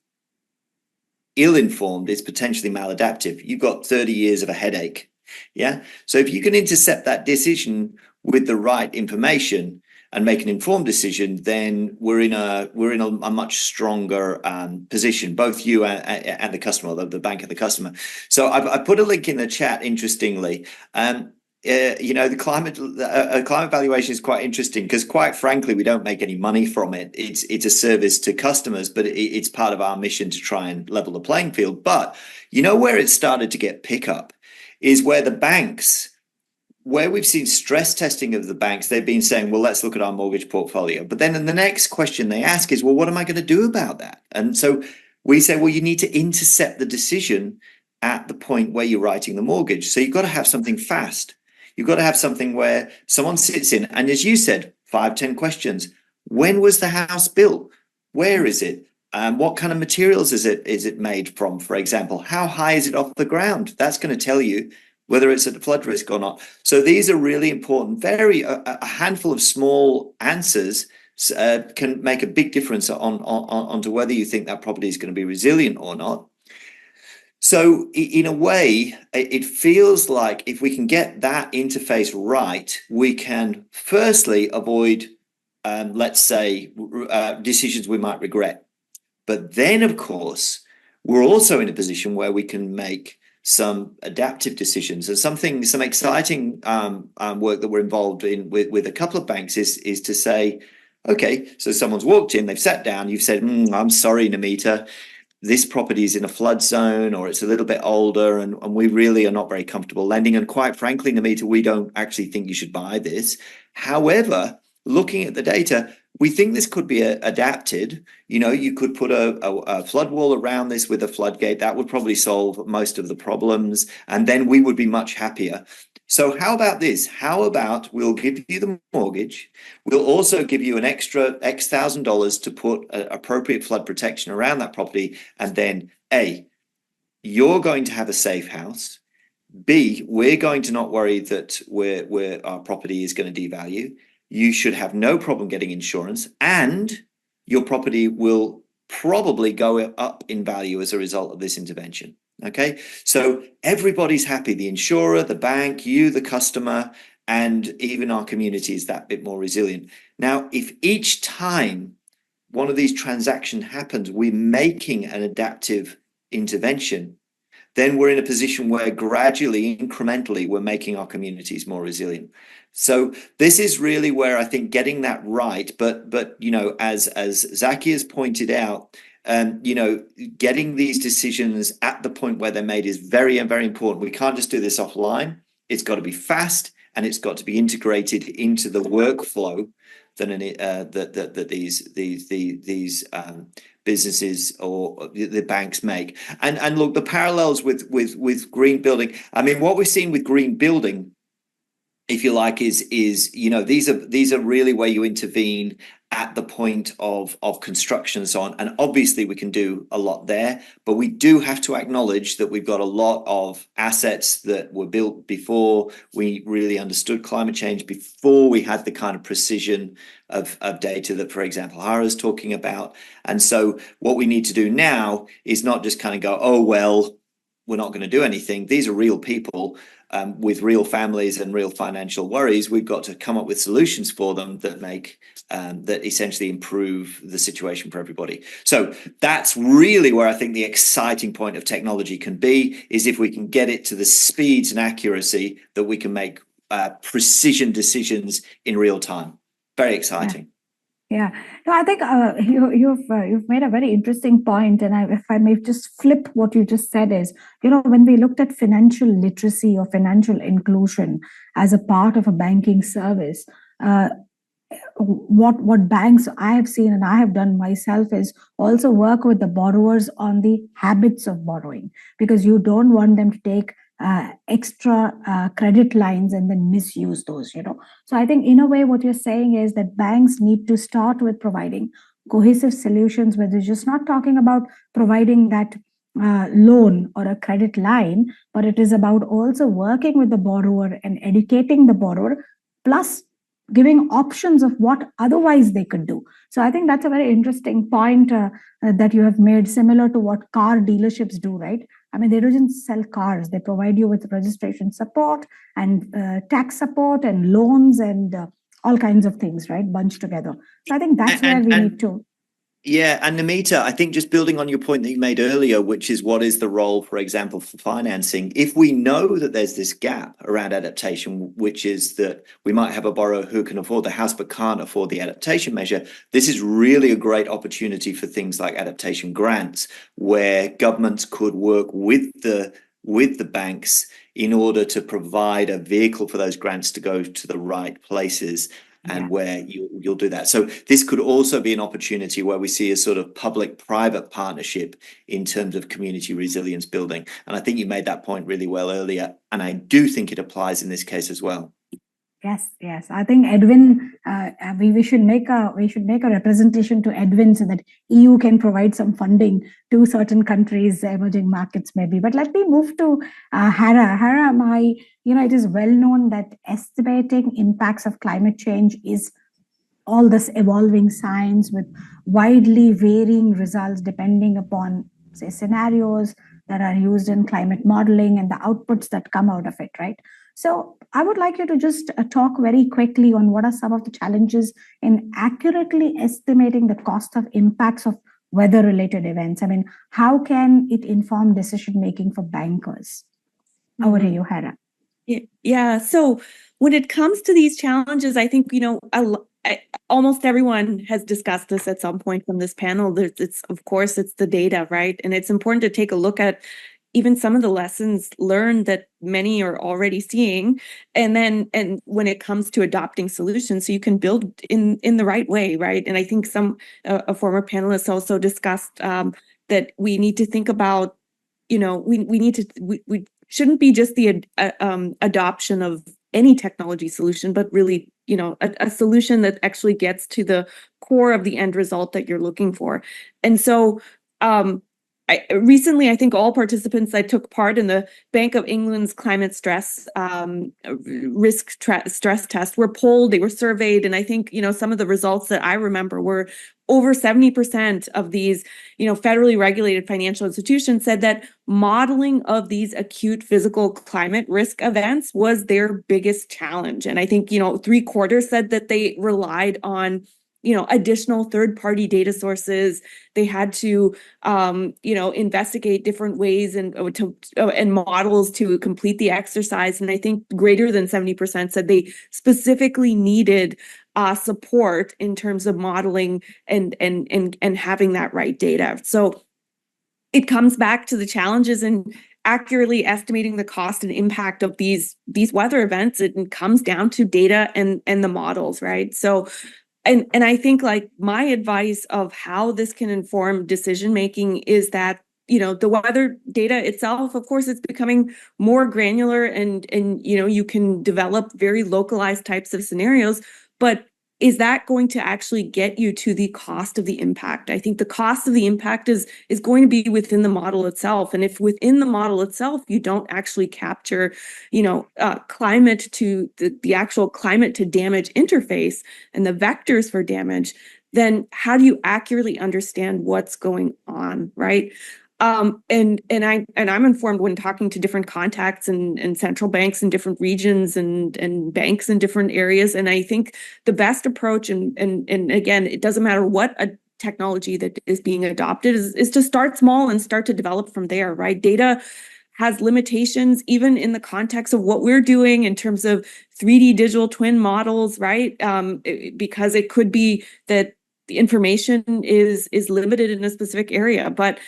ill-informed, is potentially maladaptive. You've got 30 years of a headache. Yeah. So if you can intercept that decision with the right information and make an informed decision, then we're in a much stronger position, both you and the customer, the bank and the customer. So I put a link in the chat, interestingly. The climate valuation is quite interesting, because, quite frankly, we don't make any money from it. It's a service to customers, but it's part of our mission to try and level the playing field. But where it started to get pickup is where the banks, where we've seen stress testing of the banks, they've been saying, well, let's look at our mortgage portfolio. But then the next question they ask is, well, what am I going to do about that? And so we say, well, you need to intercept the decision at the point where you're writing the mortgage. So you've got to have something fast. You've got to have something where someone sits in, and, as you said, 5-10 questions. When was the house built? Where is it? What kind of materials is it made from, for example? How high is it off the ground? That's going to tell you whether it's at flood risk or not. So these are really important. A handful of small answers can make a big difference onto whether you think that property is going to be resilient or not. So in a way, it feels like if we can get that interface right, we can firstly avoid, let's say, decisions we might regret. But then, of course, we're also in a position where we can make some adaptive decisions. And some exciting work that we're involved in with a couple of banks is to say, okay, so someone's walked in, they've sat down, you've said, I'm sorry, Namita, this property is in a flood zone, or it's a little bit older, and we really are not very comfortable lending. And quite frankly, Namita, we don't actually think you should buy this. However, looking at the data, we think this could be adapted. You could put a flood wall around this with a floodgate. That would probably solve most of the problems, and then we would be much happier. So how about this? How about we'll give you the mortgage. We'll also give you an extra X $1,000 to put appropriate flood protection around that property. And then A, you're going to have a safe house. B, we're going to not worry that our property is going to devalue. You should have no problem getting insurance, and your property will probably go up in value as a result of this intervention. Okay, so everybody's happy, the insurer, the bank, you, the customer, and even our community is that bit more resilient. Now, if each time one of these transactions happens, we're making an adaptive intervention, then we're in a position where gradually, incrementally, we're making our communities more resilient. So this is really where I think getting that right, but you know, as Zaki has pointed out, you know, getting these decisions at the point where they're made is very, very important. We can't just do this offline. It's got to be fast, and it's got to be integrated into the workflow that these businesses or the banks make. And look, the parallels with green building. I mean, what we've seen with green building, if you like, is you know, these are really where you intervene at the point of construction and so on. And obviously we can do a lot there, but we do have to acknowledge that we've got a lot of assets that were built before we really understood climate change, before we had the kind of precision of data that, for example, Hara's talking about. And so what we need to do now is not just kind of go, oh, well, we're not going to do anything. These are real people with real families and real financial worries. We've got to come up with solutions for them that make that essentially improve the situation for everybody. So that's really where I think the exciting point of technology can be, is if we can get it to the speeds and accuracy that we can make precision decisions in real time. Very exciting. Yeah, no, I think you've made a very interesting point, and if I may just flip what you just said is, you know, when we looked at financial literacy or financial inclusion as a part of a banking service, what banks I have seen and I have done myself is also work with the borrowers on the habits of borrowing, because you don't want them to take extra credit lines and then misuse those, you know. So I think in a way what you're saying is that banks need to start with providing cohesive solutions, where they're just not talking about providing that loan or a credit line, but it is about also working with the borrower and educating the borrower, plus giving options of what otherwise they could do. So I think that's a very interesting point that you have made, similar to what car dealerships do, right? I mean, they don't sell cars. They provide you with registration support and tax support and loans and all kinds of things, right? Bunched together. So I think that's where we need to. Yeah, and Namita, I think just building on your point that you made earlier, which is what is the role, for example, for financing? If we know that there's this gap around adaptation, which is that we might have a borrower who can afford the house but can't afford the adaptation measure, this is really a great opportunity for things like adaptation grants, where governments could work with the banks in order to provide a vehicle for those grants to go to the right places. And where you'll do that. So this could also be an opportunity where we see a sort of public-private partnership in terms of community resilience building. And I think you made that point really well earlier. And I do think it applies in this case as well. Yes. I think Edwin, we should make a representation to Edwin so that EU can provide some funding to certain countries, emerging markets maybe. But let me move to Hara. Hara, it is well known that estimating impacts of climate change is all this evolving science with widely varying results depending upon, say, scenarios that are used in climate modeling and the outputs that come out of it, right? So I would like you to just talk very quickly on what are some of the challenges in accurately estimating the cost of impacts of weather-related events. I mean, how can it inform decision-making for bankers? Over to you, Hara. Yeah. So when it comes to these challenges, I think, almost everyone has discussed this at some point from this panel. It's the data, right? And it's important to take a look at even some of the lessons learned that many are already seeing, and when it comes to adopting solutions, so you can build in the right way, right? And I think a former panelist also discussed that we need to think about, we shouldn't be just the adoption of any technology solution, but really, a solution that actually gets to the core of the end result that you're looking for. And so recently, I think all participants that took part in the Bank of England's climate stress stress test were polled, they were surveyed, and I think some of the results that I remember were over 70% of these, federally regulated financial institutions said that modeling of these acute physical climate risk events was their biggest challenge. And I think, 3/4 said that they relied on, additional third-party data sources. They had to, investigate different ways and models to complete the exercise. And I think greater than 70% said they specifically needed support in terms of modeling and having that right data. So it comes back to the challenges in accurately estimating the cost and impact of these weather events. It comes down to data and the models, right? So, and I think like my advice of how this can inform decision making is that the weather data itself, of course, it's becoming more granular and you can develop very localized types of scenarios, but is that going to actually get you to the cost of the impact? I think the cost of the impact is going to be within the model itself. And if within the model itself, you don't actually capture, climate to the actual climate to damage interface and the vectors for damage, then how do you accurately understand what's going on, right? And I'm informed when talking to different contacts and central banks in different regions and banks in different areas. And I think the best approach, and again, it doesn't matter what a technology that is being adopted is to start small and start to develop from there, right? Data has limitations, even in the context of what we're doing in terms of 3D digital twin models, right? Because it could be that the information is limited in a specific area, but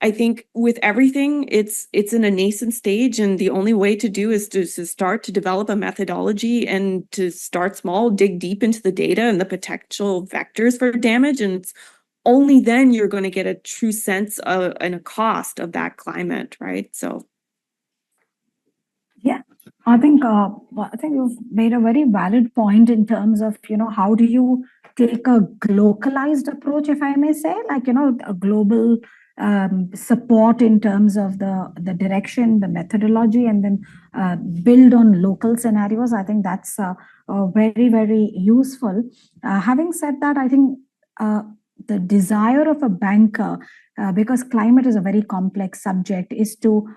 I think with everything, it's in a nascent stage, and the only way to do is to start to develop a methodology and to start small, dig deep into the data and the potential vectors for damage, and it's only then you're going to get a true sense of and a cost of that climate, right? So, yeah, I think you've made a very valid point in terms of how do you take a localized approach, if I may say, like a global support in terms of the direction, the methodology, and then build on local scenarios. I think that's very, very useful. Having said that, I think the desire of a banker, because climate is a very complex subject, is to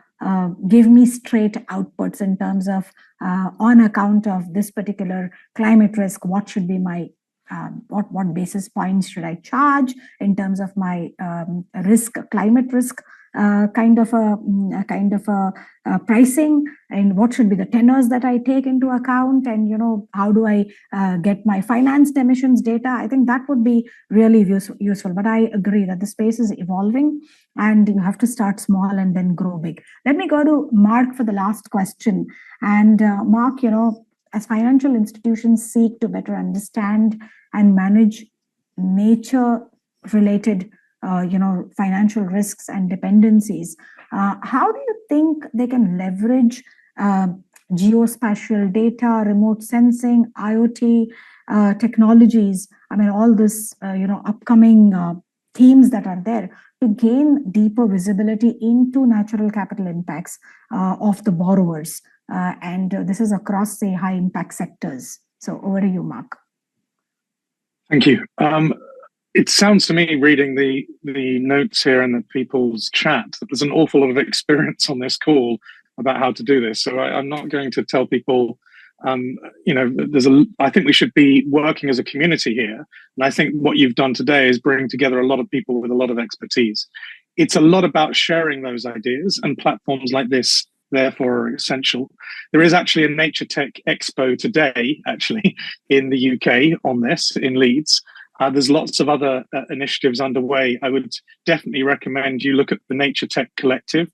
give me straight outputs in terms of on account of this particular climate risk, what should be my what basis points should I charge in terms of my climate risk kind of a pricing, and what should be the tenors that I take into account, and how do I get my financed emissions data. I think that would be really useful. But I agree that the space is evolving and you have to start small and then grow big. Let me go to Mark for the last question. And Mark, as financial institutions seek to better understand and manage nature-related, financial risks and dependencies, how do you think they can leverage geospatial data, remote sensing, IoT technologies? I mean, all this, upcoming themes that are there to gain deeper visibility into natural capital impacts of the borrowers. And this is across, say, high impact sectors. So over to you, Mark. Thank you. It sounds to me, reading the notes here and the people's chat, that there's an awful lot of experience on this call about how to do this. So I'm not going to tell people, I think we should be working as a community here. And I think what you've done today is bring together a lot of people with a lot of expertise. It's a lot about sharing those ideas, and platforms like this therefore are essential. There is actually a Nature Tech Expo today, actually, in the UK on this, in Leeds. There's lots of other initiatives underway. I would definitely recommend you look at the Nature Tech Collective,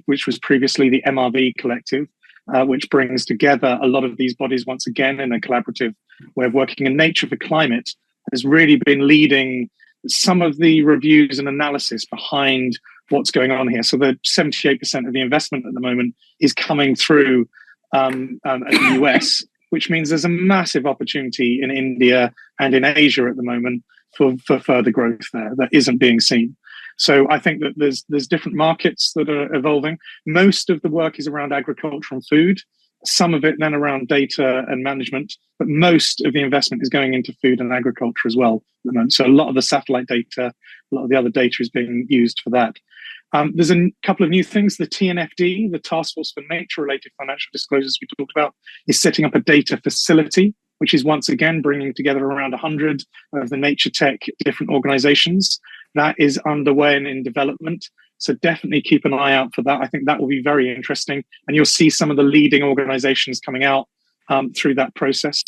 which was previously the MRV Collective, which brings together a lot of these bodies once again in a collaborative way of working. And Nature for Climate has really been leading some of the reviews and analysis behind what's going on here. So the 78% of the investment at the moment is coming through the US, which means there's a massive opportunity in India and in Asia at the moment for further growth there that isn't being seen. So I think that there's different markets that are evolving. Most of the work is around agriculture and food. some of it then around data and management, but most of the investment is going into food and agriculture as well at the moment. So a lot of the satellite data, a lot of the other data is being used for that. There's a couple of new things. The TNFD, the Task Force for Nature-Related Financial Disclosures we talked about, is setting up a data facility, which is once again bringing together around 100 of the nature tech different organizations. That is underway and in development. So definitely keep an eye out for that. I think that will be very interesting. And you'll see some of the leading organizations coming out through that process.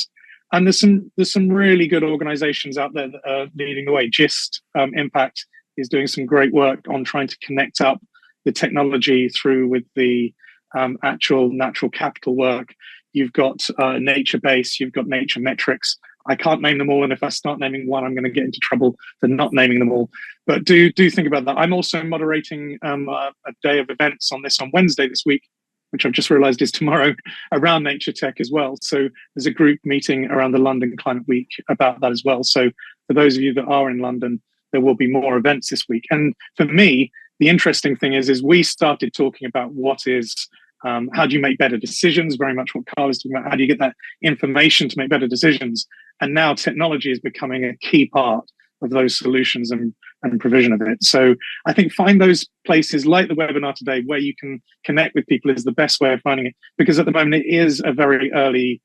And there's some really good organizations out there that are leading the way. GIST Impact is doing some great work on trying to connect up the technology through with the actual natural capital work. You've got Nature Base, you've got Nature Metrics. I can't name them all, and if I start naming one, I'm going to get into trouble for not naming them all. But do think about that. I'm also moderating a day of events on this on Wednesday this week, which I've just realized is tomorrow, around nature tech as well. So there's a group meeting around the London Climate Week about that as well. So for those of you that are in London, there will be more events this week. And for me, the interesting thing is we started talking about what is how do you make better decisions, very much what Carl is talking about. How do you get that information to make better decisions? And now technology is becoming a key part of those solutions and provision of it. So I think find those places like the webinar today where you can connect with people is the best way of finding it, because at the moment it is a very early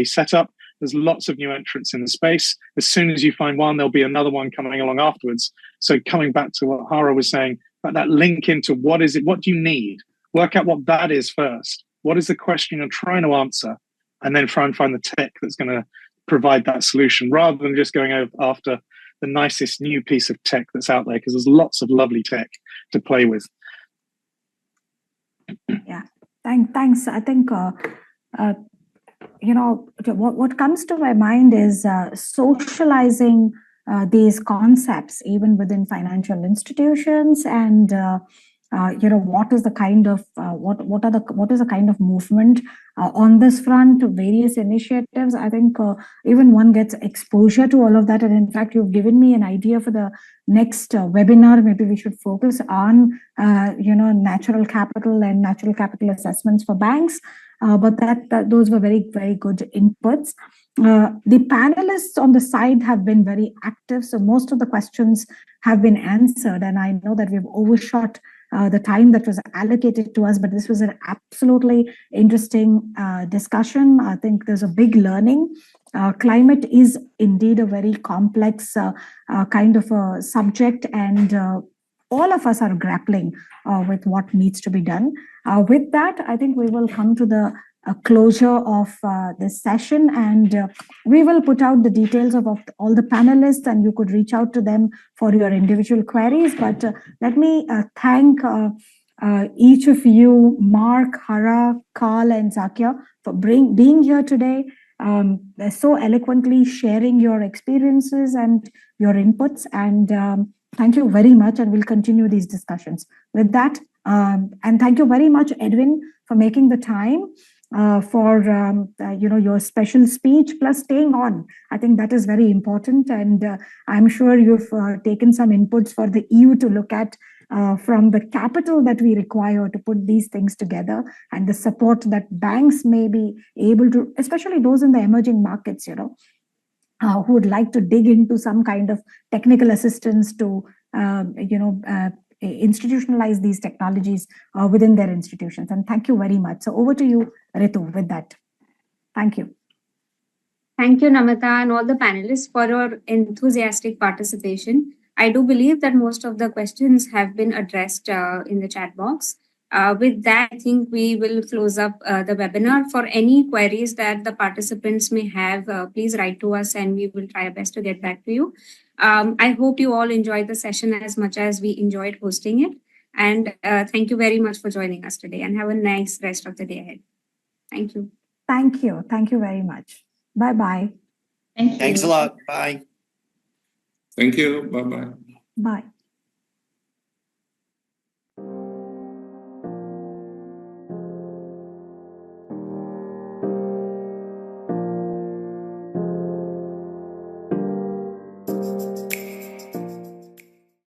setup. There's lots of new entrants in the space. As soon as you find one, there'll be another one coming along afterwards. So coming back to what Hara was saying about that link into what is it, what do you need? Work out what that is first. What is the question you're trying to answer? And then try and find the tech that's going to provide that solution, rather than just going after the nicest new piece of tech that's out there, because there's lots of lovely tech to play with. Yeah, thanks. I think, what comes to my mind is socializing these concepts even within financial institutions, and what is the kind of what is the kind of movement on this front, various initiatives. I think even one gets exposure to all of that, and in fact you've given me an idea for the next webinar. Maybe we should focus on natural capital and natural capital assessments for banks, but those were very, very good inputs. The panelists on the side have been very active, so most of the questions have been answered, and I know that we've overshot the time that was allocated to us, but this was an absolutely interesting discussion. I think there's a big learning. Climate is indeed a very complex kind of a subject, and all of us are grappling with what needs to be done. With that, I think we will come to the closure of this session, and we will put out the details of all the panelists, and you could reach out to them for your individual queries. But let me thank each of you, Mark, Hara, Carl, and Zakia, for being here today, so eloquently sharing your experiences and your inputs. And thank you very much, and we'll continue these discussions. With that, and thank you very much, Edwin, for making the time for your special speech, plus staying on. I think that is very important, and I'm sure you've taken some inputs for the EU to look at from the capital that we require to put these things together, and the support that banks may be able to, especially those in the emerging markets, who would like to dig into some kind of technical assistance to institutionalize these technologies within their institutions. And thank you very much. So over to you, Ritu, with that. Thank you. Thank you, Namita, and all the panelists for your enthusiastic participation. I do believe that most of the questions have been addressed in the chat box. With that, I think we will close up the webinar. For any queries that the participants may have, please write to us and we will try our best to get back to you. I hope you all enjoyed the session as much as we enjoyed hosting it. And thank you very much for joining us today, and have a nice rest of the day ahead. Thank you. Thank you. Thank you very much. Bye-bye. Thank you. Thanks a lot. Bye. Thank you. Bye-bye. Bye.